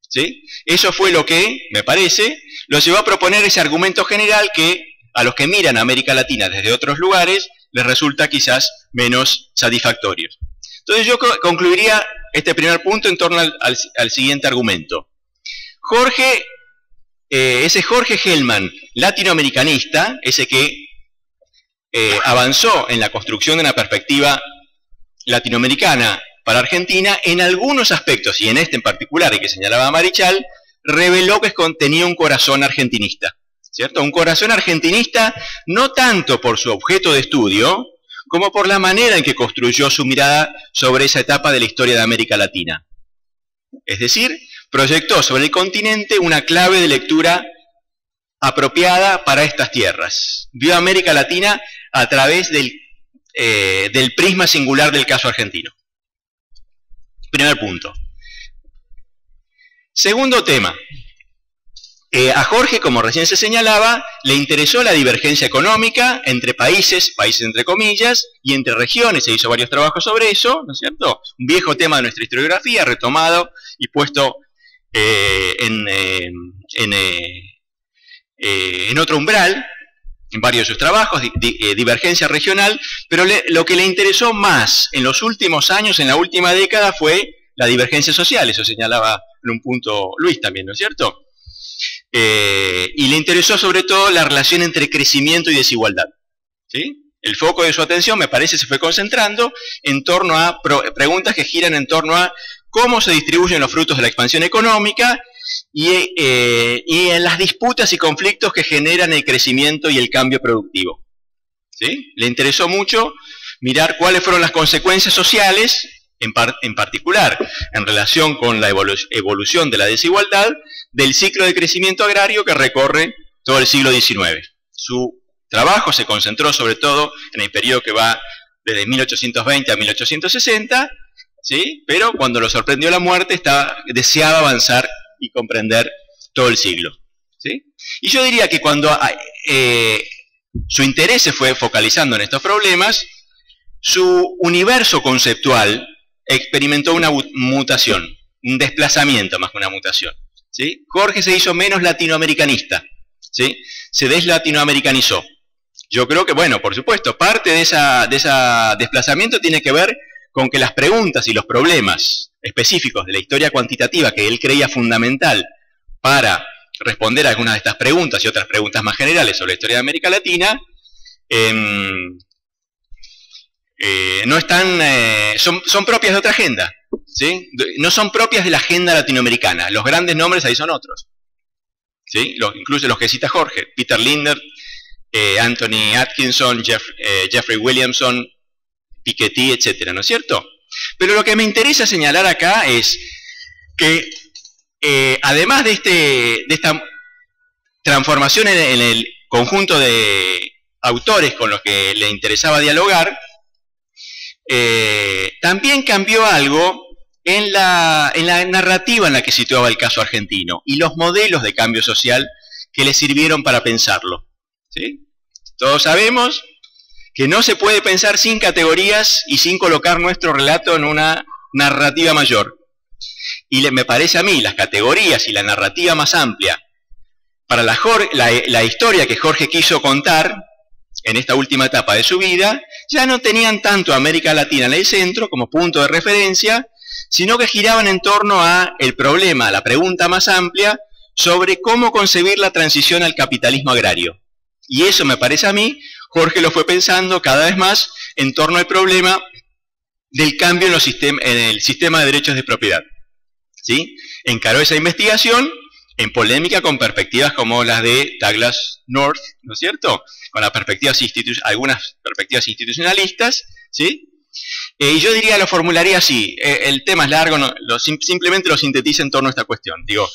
¿sí? Eso fue lo que, me parece, lo llevó a proponer ese argumento general que a los que miran a América Latina desde otros lugares les resulta quizás menos satisfactorio. Entonces yo concluiría este primer punto en torno al siguiente argumento. Ese Jorge Hellman latinoamericanista, ese que avanzó en la construcción de una perspectiva latinoamericana para Argentina, en algunos aspectos, y en este en particular, el que señalaba Marechal, reveló que tenía un corazón argentinista, ¿cierto? Un corazón argentinista no tanto por su objeto de estudio, como por la manera en que construyó su mirada sobre esa etapa de la historia de América Latina. Es decir, proyectó sobre el continente una clave de lectura apropiada para estas tierras. Vio a América Latina a través del prisma singular del caso argentino. Primer punto. Segundo tema. A Jorge, como recién se señalaba, le interesó la divergencia económica entre países, países entre comillas, y entre regiones. Se hizo varios trabajos sobre eso, ¿no es cierto? Un viejo tema de nuestra historiografía, retomado y puesto en otro umbral, en varios de sus trabajos, divergencia regional, pero lo que le interesó más en los últimos años, en la última década, fue la divergencia social. Eso señalaba en un punto Luis también, ¿no es cierto? Y le interesó sobre todo la relación entre crecimiento y desigualdad, ¿sí? El foco de su atención, me parece, se fue concentrando en torno a preguntas que giran en torno a cómo se distribuyen los frutos de la expansión económica y en las disputas y conflictos que generan el crecimiento y el cambio productivo, ¿sí? Le interesó mucho mirar cuáles fueron las consecuencias sociales, en particular en relación con la evolución de la desigualdad, del ciclo de crecimiento agrario que recorre todo el siglo XIX. Su trabajo se concentró sobre todo en el periodo que va desde 1820 a 1860, ¿sí? Pero cuando lo sorprendió la muerte deseaba avanzar y comprender todo el siglo, ¿sí? Y yo diría que cuando su interés se fue focalizando en estos problemas, su universo conceptual experimentó una mutación, un desplazamiento más que una mutación, ¿sí? Jorge se hizo menos latinoamericanista, ¿sí? Se deslatinoamericanizó. Yo creo que, bueno, por supuesto, parte de ese desplazamiento tiene que ver con que las preguntas y los problemas específicos de la historia cuantitativa que él creía fundamental para responder a algunas de estas preguntas y otras preguntas más generales sobre la historia de América Latina, no están, son propias de otra agenda, ¿sí? No son propias de la agenda latinoamericana. Los grandes nombres ahí son otros, ¿sí? Incluso los que cita Jorge: Peter Linder, Anthony Atkinson, Jeffrey Williamson, Piketty, etcétera, ¿no es cierto? Pero lo que me interesa señalar acá es que además de esta transformación en el conjunto de autores con los que le interesaba dialogar, también cambió algo en la narrativa en la que situaba el caso argentino y los modelos de cambio social que le sirvieron para pensarlo, ¿sí? Todos sabemos que no se puede pensar sin categorías y sin colocar nuestro relato en una narrativa mayor. Y me parece a mí, las categorías y la narrativa más amplia para la historia que Jorge quiso contar en esta última etapa de su vida, ya no tenían tanto a América Latina en el centro como punto de referencia, sino que giraban en torno a el problema, la pregunta más amplia sobre cómo concebir la transición al capitalismo agrario. Y eso, me parece a mí, Jorge lo fue pensando cada vez más en torno al problema del cambio en el sistema de derechos de propiedad, ¿sí? Encaró esa investigación en polémica con perspectivas como las de Douglas North, ¿no es cierto? Con las perspectivas algunas perspectivas institucionalistas, ¿sí? Y yo diría, lo formularía así, el tema es largo, simplemente lo sintetiza en torno a esta cuestión. Digo,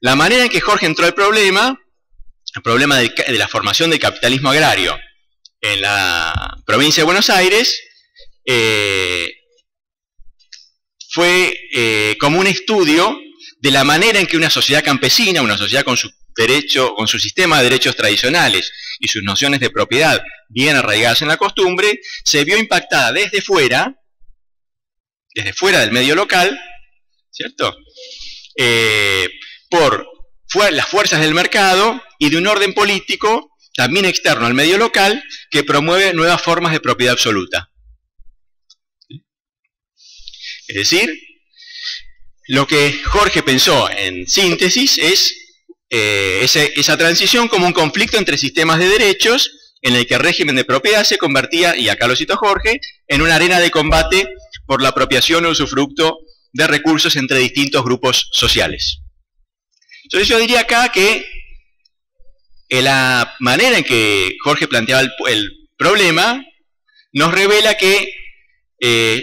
la manera en que Jorge entró al problema de la formación del capitalismo agrario en la provincia de Buenos Aires, fue como un estudio de la manera en que una sociedad campesina, una sociedad con su sistema de derechos tradicionales y sus nociones de propiedad bien arraigadas en la costumbre, se vio impactada desde fuera del medio local, ¿cierto? Por las fuerzas del mercado y de un orden político también externo al medio local que promueve nuevas formas de propiedad absoluta. Es decir, lo que Jorge pensó en síntesis es esa transición como un conflicto entre sistemas de derechos en el que el régimen de propiedad se convertía, y acá lo cito Jorge, en una arena de combate por la apropiación o usufructo de recursos entre distintos grupos sociales. Entonces yo diría acá que la manera en que Jorge planteaba el problema nos revela que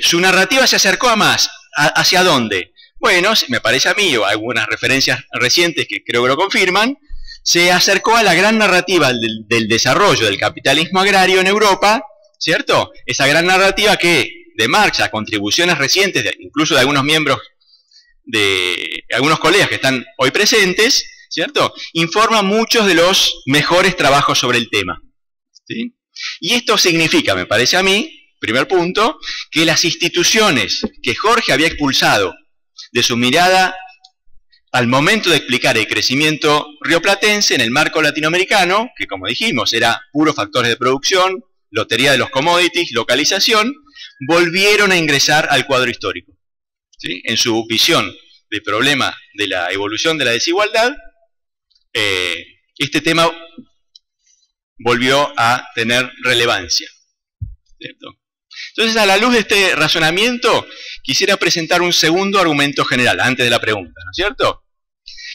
su narrativa se acercó a más. ¿Hacia dónde? Bueno, me parece a mí, o algunas referencias recientes que creo que lo confirman, se acercó a la gran narrativa del desarrollo del capitalismo agrario en Europa, ¿cierto? Esa gran narrativa que, de Marx, a contribuciones recientes, incluso de algunos miembros, de algunos colegas que están hoy presentes, ¿cierto? Informa muchos de los mejores trabajos sobre el tema, ¿sí? Y esto significa, me parece a mí, primer punto, que las instituciones que Jorge había expulsado de su mirada al momento de explicar el crecimiento rioplatense en el marco latinoamericano, que como dijimos era puros factores de producción, lotería de los commodities, localización, volvieron a ingresar al cuadro histórico, ¿sí? En su visión del problema de la evolución de la desigualdad, este tema volvió a tener relevancia, ¿cierto? Entonces, a la luz de este razonamiento, quisiera presentar un segundo argumento general, antes de la pregunta, ¿no es cierto?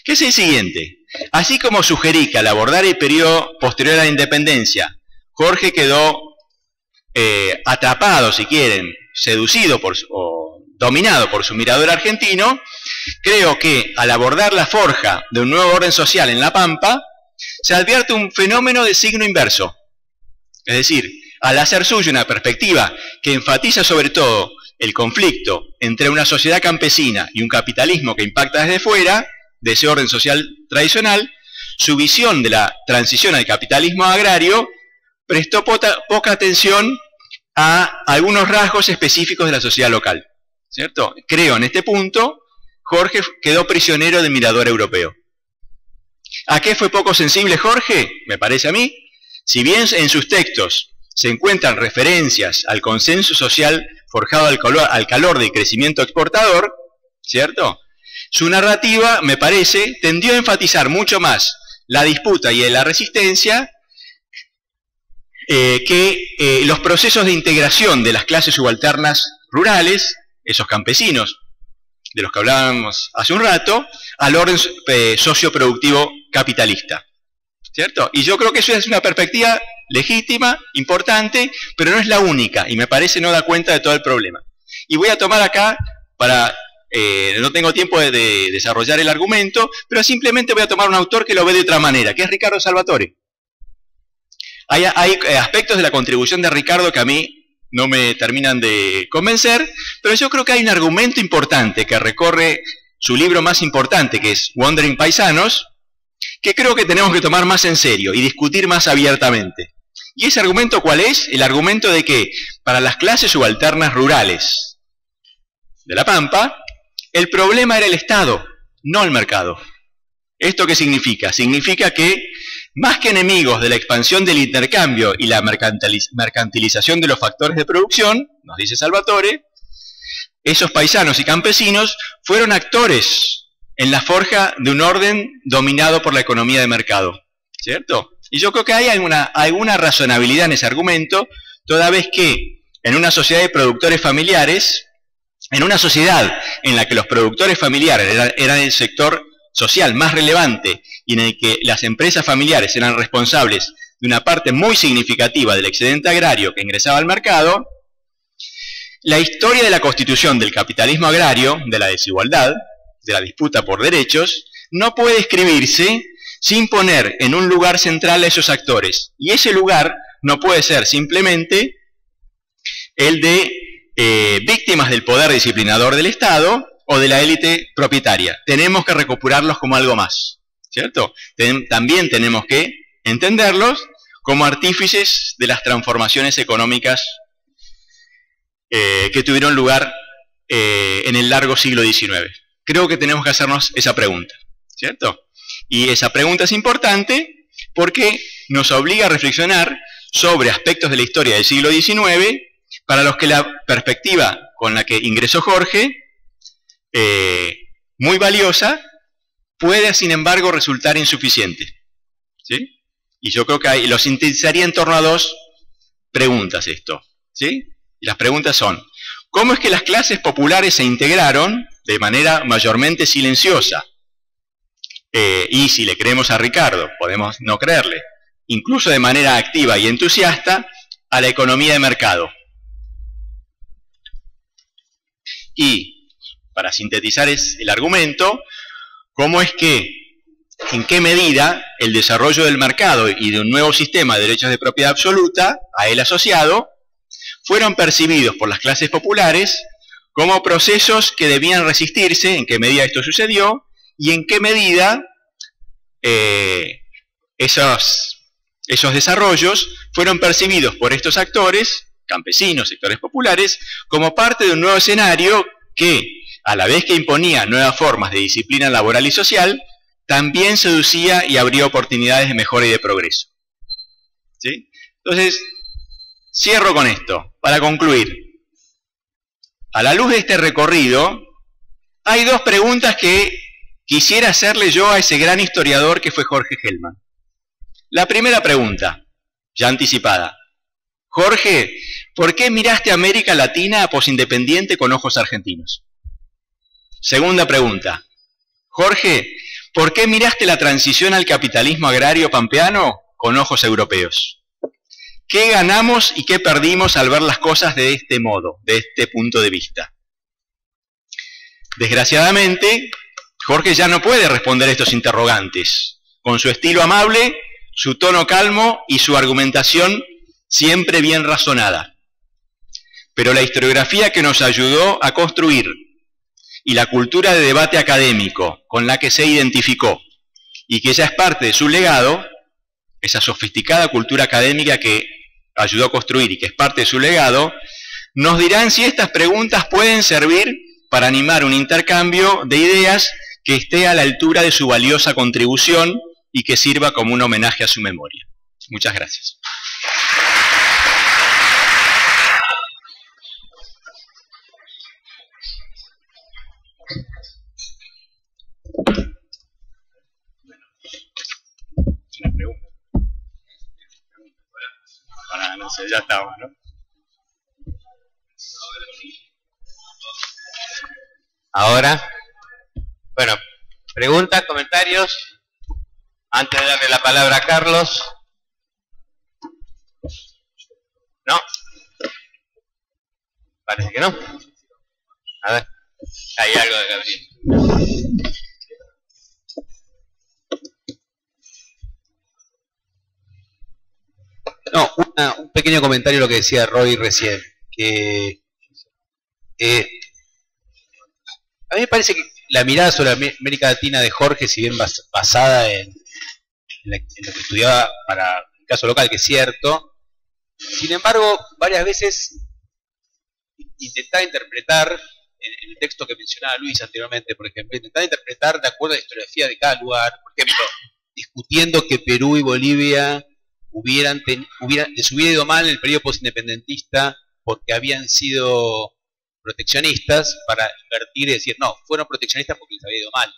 Que es el siguiente. Así como sugerí que al abordar el periodo posterior a la independencia, Jorge quedó atrapado, si quieren, seducido o dominado por su mirador argentino, creo que al abordar la forja de un nuevo orden social en La Pampa, se advierte un fenómeno de signo inverso. Es decir, al hacer suya una perspectiva que enfatiza sobre todo el conflicto entre una sociedad campesina y un capitalismo que impacta desde fuera, de ese orden social tradicional, su visión de la transición al capitalismo agrario prestó poca atención a algunos rasgos específicos de la sociedad local, ¿cierto? Creo en este punto, Jorge quedó prisionero del mirador europeo. ¿A qué fue poco sensible Jorge? Me parece a mí. Si bien en sus textos se encuentran referencias al consenso social forjado al calor del crecimiento exportador, ¿cierto? Su narrativa, me parece, tendió a enfatizar mucho más la disputa y la resistencia que los procesos de integración de las clases subalternas rurales, esos campesinos de los que hablábamos hace un rato, al orden socioproductivo capitalista, ¿cierto? Y yo creo que eso es una perspectiva legítima, importante, pero no es la única, y me parece no da cuenta de todo el problema. Y voy a tomar acá, no tengo tiempo de desarrollar el argumento, pero simplemente voy a tomar un autor que lo ve de otra manera, que es Ricardo Salvatore. Hay aspectos de la contribución de Ricardo que a mí no me terminan de convencer, pero yo creo que hay un argumento importante que recorre su libro más importante, que es Wandering Paisanos, que creo que tenemos que tomar más en serio y discutir más abiertamente. ¿Y ese argumento cuál es? El argumento de que para las clases subalternas rurales de La Pampa, el problema era el Estado, no el mercado. ¿Esto qué significa? Significa que, más que enemigos de la expansión del intercambio y la mercantilización de los factores de producción, nos dice Salvatore, esos paisanos y campesinos fueron actores en la forja de un orden dominado por la economía de mercado, ¿cierto? Y yo creo que hay alguna razonabilidad en ese argumento, toda vez que en una sociedad de productores familiares, en una sociedad en la que los productores familiares eran el sector social más relevante y en el que las empresas familiares eran responsables de una parte muy significativa del excedente agrario que ingresaba al mercado, la historia de la constitución del capitalismo agrario, de la desigualdad, de la disputa por derechos, no puede escribirse sin poner en un lugar central a esos actores. Y ese lugar no puede ser simplemente el de víctimas del poder disciplinador del Estado o de la élite propietaria. Tenemos que recuperarlos como algo más, ¿cierto? También tenemos que entenderlos como artífices de las transformaciones económicas que tuvieron lugar en el largo siglo XIX. Creo que tenemos que hacernos esa pregunta, ¿cierto? Y esa pregunta es importante porque nos obliga a reflexionar sobre aspectos de la historia del siglo XIX para los que la perspectiva con la que ingresó Jorge, muy valiosa, puede sin embargo resultar insuficiente, ¿sí? Y yo creo que lo sintetizaría en torno a dos preguntas esto, ¿sí? Y las preguntas son: ¿cómo es que las clases populares se integraron de manera mayormente silenciosa? Y si le creemos a Ricardo, podemos no creerle, incluso de manera activa y entusiasta, a la economía de mercado. Y, para sintetizar el argumento, ¿cómo es que, en qué medida el desarrollo del mercado y de un nuevo sistema de derechos de propiedad absoluta, a él asociado, fueron percibidos por las clases populares como procesos que debían resistirse, en qué medida esto sucedió, y en qué medida esos desarrollos fueron percibidos por estos actores, campesinos, sectores populares, como parte de un nuevo escenario que, a la vez que imponía nuevas formas de disciplina laboral y social, también seducía y abría oportunidades de mejora y de progreso. ¿Sí? Entonces, cierro con esto, para concluir. A la luz de este recorrido, hay dos preguntas que quisiera hacerle yo a ese gran historiador que fue Jorge Hellman. La primera pregunta, ya anticipada. Jorge, ¿por qué miraste a América Latina posindependiente con ojos argentinos? Segunda pregunta. Jorge, ¿por qué miraste la transición al capitalismo agrario pampeano con ojos europeos? ¿Qué ganamos y qué perdimos al ver las cosas de este modo, de este punto de vista? Desgraciadamente, Jorge ya no puede responder estos interrogantes. Con su estilo amable, su tono calmo y su argumentación siempre bien razonada. Pero la historiografía que nos ayudó a construir y la cultura de debate académico con la que se identificó y que ya es parte de su legado, esa sofisticada cultura académica que ayudó a construir y que es parte de su legado, nos dirán si estas preguntas pueden servir para animar un intercambio de ideas que esté a la altura de su valiosa contribución y que sirva como un homenaje a su memoria. Muchas gracias. Una pregunta. No sé, ya estamos, ¿no? Ahora, bueno, preguntas, comentarios. Antes de darle la palabra a Carlos. ¿No? Parece que no. A ver, hay algo de Gabriel. No, un pequeño comentario a lo que decía Roy recién, que a mí me parece que la mirada sobre América Latina de Jorge, si bien basada en lo que estudiaba para el caso local, que es cierto, sin embargo, varias veces intentaba interpretar, en el texto que mencionaba Luis anteriormente, por ejemplo, intentaba interpretar de acuerdo a la historiografía de cada lugar, por ejemplo, discutiendo que Perú y Bolivia les hubiera ido mal en el periodo postindependentista porque habían sido proteccionistas, para invertir y decir, no, fueron proteccionistas porque les había ido mal.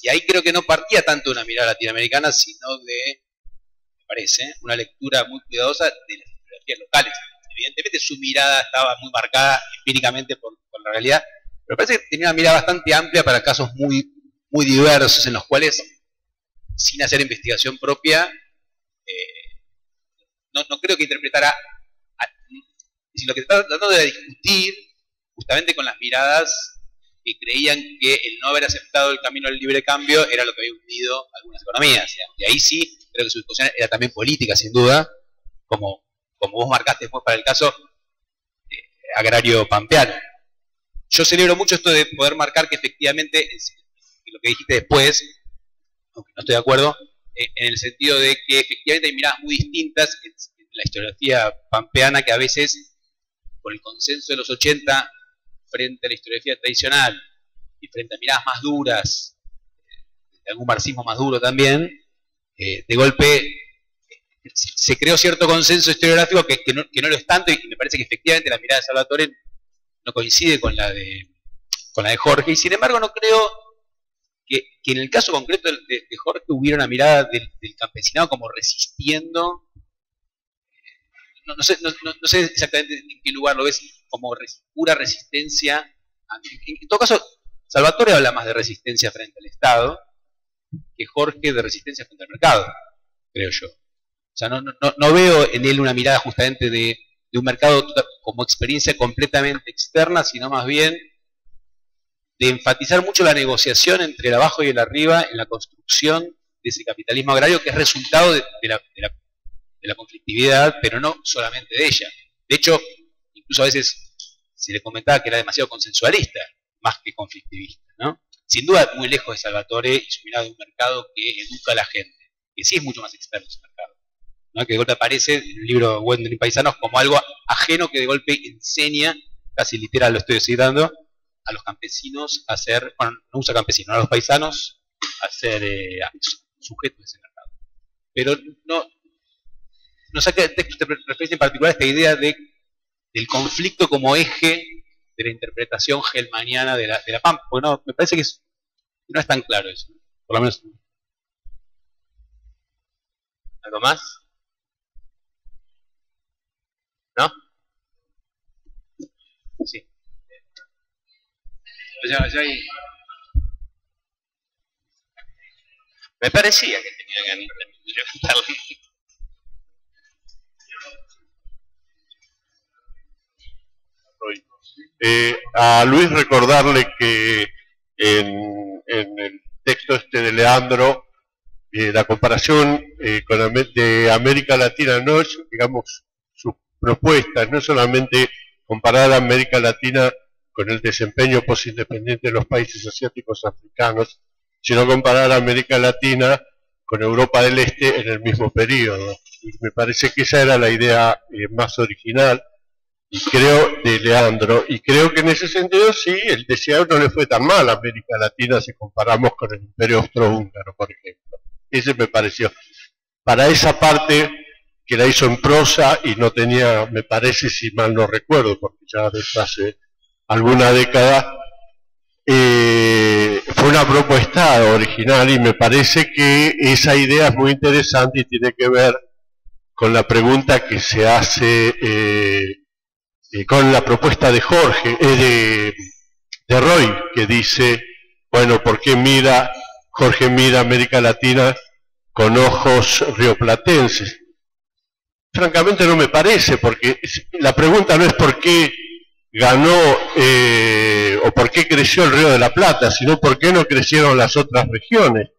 Y ahí creo que no partía tanto de una mirada latinoamericana, sino de, me parece, una lectura muy cuidadosa de las historiografías locales. Evidentemente su mirada estaba muy marcada empíricamente por la realidad, pero parece que tenía una mirada bastante amplia para casos muy, muy diversos, en los cuales, sin hacer investigación propia, no creo que interpretara, si lo que estaba tratando de discutir, justamente con las miradas que creían que el no haber aceptado el camino del libre cambio era lo que había hundido algunas economías. Digamos. Y ahí sí, creo que su discusión era también política, sin duda, como vos marcaste después para el caso agrario pampeano. Yo celebro mucho esto de poder marcar que efectivamente, lo que dijiste después, aunque no estoy de acuerdo, en el sentido de que efectivamente hay miradas muy distintas en la historiografía pampeana, que a veces, por el consenso de los 80, frente a la historiografía tradicional, y frente a miradas más duras, de algún marxismo más duro también, de golpe se creó cierto consenso historiográfico que no lo es tanto, y me parece que efectivamente la mirada de Salvatore no coincide con la de Jorge, y sin embargo no creo que en el caso concreto de Jorge hubiera una mirada del campesinado como resistiendo, no sé exactamente en qué lugar lo ves, como pura resistencia. En todo caso, Salvatore habla más de resistencia frente al Estado que Jorge de resistencia frente al mercado, creo yo. O sea, no veo en él una mirada justamente de un mercado como experiencia completamente externa, sino más bien de enfatizar mucho la negociación entre el abajo y el arriba en la construcción de ese capitalismo agrario, que es resultado de la conflictividad, pero no solamente de ella. De hecho, incluso a veces se le comentaba que era demasiado consensualista, más que conflictivista, ¿no? sin duda muy lejos de Salvatore y su mirada de un mercado que educa a la gente, que sí es mucho más externo ese mercado, ¿no? Que de golpe aparece en el libro Wendell y Paisanos como algo ajeno que de golpe enseña, casi literal lo estoy citando, a los campesinos a ser, bueno, no usa campesinos, a los paisanos a ser sujetos de ese mercado. Pero no saca del texto de referencia en particular esta idea del conflicto como eje de la interpretación hellmaniana de la Pampa, porque no, me parece que no es tan claro eso, por lo menos. ¿Algo más? ¿No? Sí. Ya hay... Me parecía que tenía ganas de levantarle. A Luis recordarle que en el texto este de Leandro, la comparación de América Latina no es, digamos, sus propuestas, no es solamente comparar a América Latina con el desempeño posindependiente de los países asiáticos africanos, sino comparar a América Latina con Europa del Este en el mismo periodo. Y me parece que esa era la idea más original, y creo, de Leandro, y creo que en ese sentido sí, él decía no le fue tan mal a América Latina si comparamos con el Imperio Austrohúngaro, por ejemplo. Ese me pareció. Para esa parte que la hizo en prosa y no tenía, me parece, si mal no recuerdo, porque ya desde hace alguna década, fue una propuesta original y me parece que esa idea es muy interesante y tiene que ver con la pregunta que se hace con la propuesta de Jorge, de Roy, que dice, bueno, ¿por qué Jorge mira América Latina con ojos rioplatenses? Francamente no me parece, porque la pregunta no es por qué ganó o por qué creció el Río de la Plata, sino por qué no crecieron las otras regiones.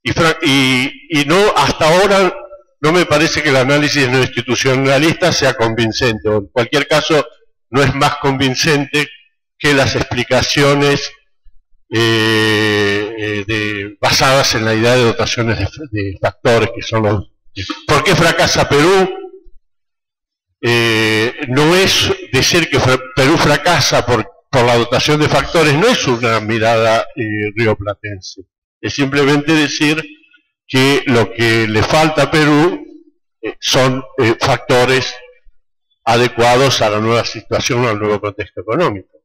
Y no, hasta ahora no me parece que el análisis no institucionalista sea convincente, o en cualquier caso no es más convincente que las explicaciones basadas en la idea de dotaciones de factores, que son los... ¿Por qué fracasa Perú? No es decir que Perú fracasa por la dotación de factores, no es una mirada rioplatense, es simplemente decir que lo que le falta a Perú son factores adecuados a la nueva situación, al nuevo contexto económico.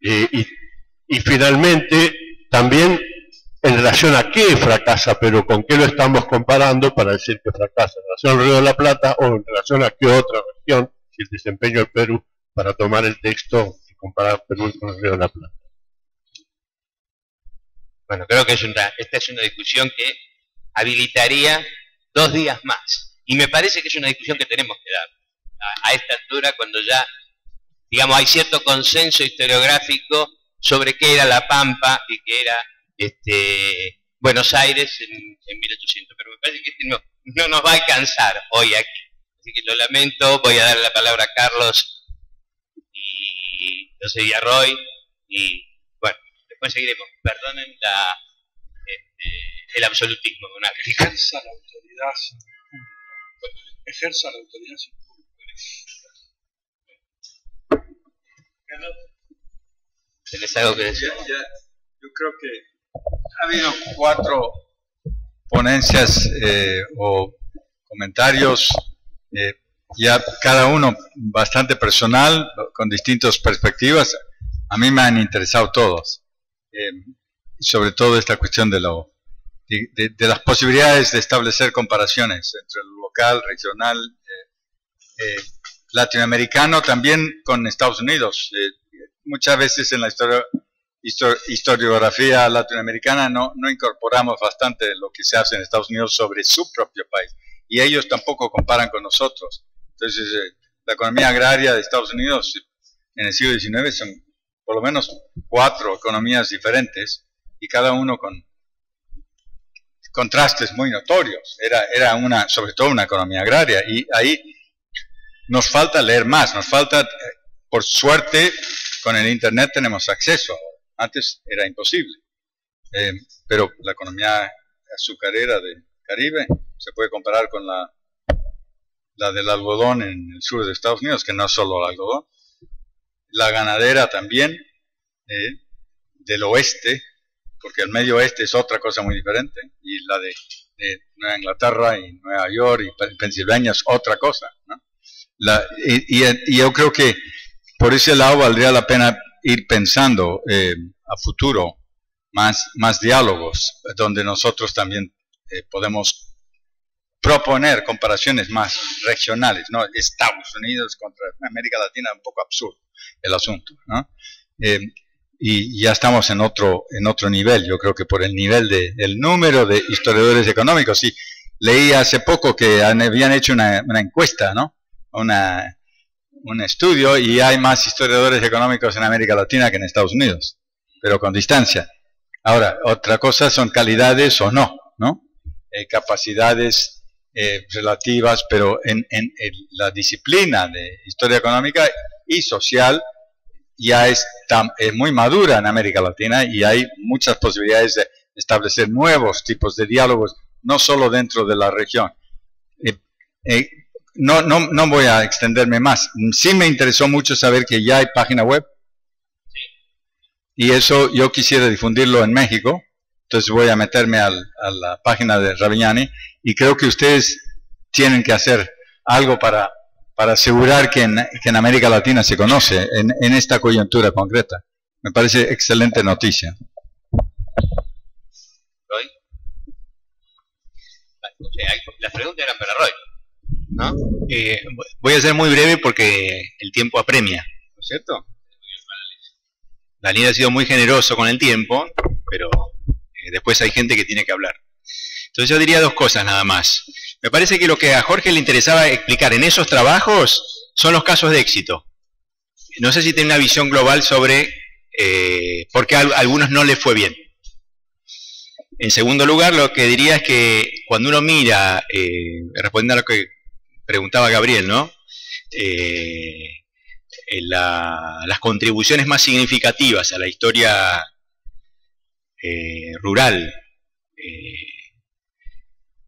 Y finalmente, también en relación a qué fracasa Perú, con qué lo estamos comparando para decir que fracasa, en relación al Río de la Plata o en relación a qué otra región, si el desempeño del Perú, para tomar el texto y comparar Perú con el Río de la Plata. Bueno, creo que esta es una discusión que habilitaría 2 días más. Y me parece que es una discusión que tenemos que dar a esta altura, cuando ya, digamos, hay cierto consenso historiográfico sobre qué era La Pampa y qué era Buenos Aires en 1800. Pero me parece que no nos va a alcanzar hoy aquí. Así que lo lamento, voy a dar la palabra a Carlos y a Roy, y bueno, después seguiremos. Perdonen el absolutismo monárquico. Ejerza la autoridad sin culpa. Ejerza la autoridad sin culpa. ¿Tenés algo que decir? Yo creo que ha habido 4 ponencias o comentarios, ya cada uno bastante personal, con distintas perspectivas. A mí me han interesado todos, sobre todo esta cuestión de las posibilidades de establecer comparaciones entre lo local, regional, latinoamericano, también con Estados Unidos. Muchas veces en la historiografía latinoamericana no incorporamos bastante lo que se hace en Estados Unidos sobre su propio país, y ellos tampoco comparan con nosotros. Entonces, la economía agraria de Estados Unidos en el siglo XIX son por lo menos 4 economías diferentes, y cada uno con contrastes muy notorios. Era sobre todo una economía agraria, y ahí nos falta leer más, nos falta, por suerte, con el Internet tenemos acceso. Antes era imposible. pero la economía azucarera del Caribe se puede comparar con la del algodón en el sur de Estados Unidos, que no es solo el algodón. La ganadera también, del oeste, porque el medio oeste es otra cosa muy diferente, y la de Nueva Inglaterra y Nueva York y Pensilvania es otra cosa, ¿no? Y yo creo que por ese lado valdría la pena ir pensando a futuro más diálogos, donde nosotros también podemos proponer comparaciones más regionales, ¿no? Estados Unidos contra América Latina, un poco absurdo el asunto, ¿no? Y ya estamos en otro nivel, yo creo que por el nivel del número de historiadores económicos. Y leí hace poco que habían hecho una encuesta, ¿no? Un estudio, y hay más historiadores económicos en América Latina que en Estados Unidos, pero con distancia. Ahora, otra cosa son calidades o no, ¿no? Capacidades relativas, pero en la disciplina de historia económica y social ya es muy madura en América Latina, y hay muchas posibilidades de establecer nuevos tipos de diálogos, no solo dentro de la región. No voy a extenderme más. Sí me interesó mucho saber que ya hay página web. Sí. Y eso yo quisiera difundirlo en México. Entonces voy a meterme a la página de Ravignani, y creo que ustedes tienen que hacer algo para asegurar que en América Latina se conoce en esta coyuntura concreta. Me parece excelente noticia. ¿Roy? O sea, la pregunta era para Roy, ¿no? Voy a ser muy breve porque el tiempo apremia, ¿no es cierto? Daniel ha sido muy generoso con el tiempo, pero después hay gente que tiene que hablar. Entonces yo diría dos cosas nada más. Me parece que lo que a Jorge le interesaba explicar en esos trabajos son los casos de éxito. No sé si tiene una visión global sobre por qué a algunos no les fue bien. En segundo lugar, lo que diría es que cuando uno mira, respondiendo a lo que preguntaba Gabriel, ¿no? Las contribuciones más significativas a la historia rural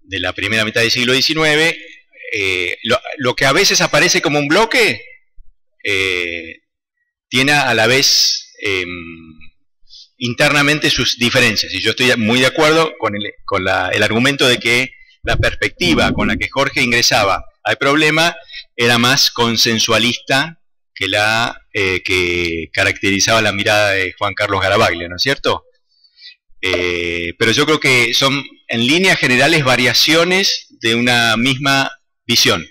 de la primera mitad del siglo XIX, lo que a veces aparece como un bloque, tiene a la vez internamente sus diferencias. Y yo estoy muy de acuerdo con el argumento de que la perspectiva con la que Jorge ingresaba al problema era más consensualista que la que caracterizaba la mirada de Juan Carlos Garabaglia, ¿no es cierto? Pero yo creo que son, en líneas generales, variaciones de una misma visión.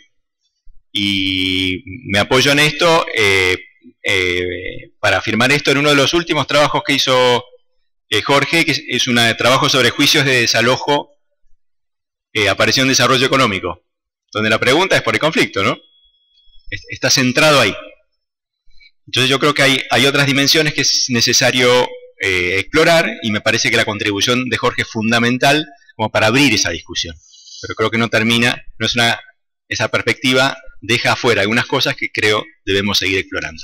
Y me apoyo en esto para afirmar esto en uno de los últimos trabajos que hizo Jorge, que es un trabajo sobre juicios de desalojo, apareció en desarrollo económico, donde la pregunta es por el conflicto, ¿no? Está centrado ahí. Entonces yo creo que hay otras dimensiones que es necesario explorar, y me parece que la contribución de Jorge es fundamental como para abrir esa discusión. Pero creo que no termina, esa perspectiva deja afuera algunas cosas que creo debemos seguir explorando.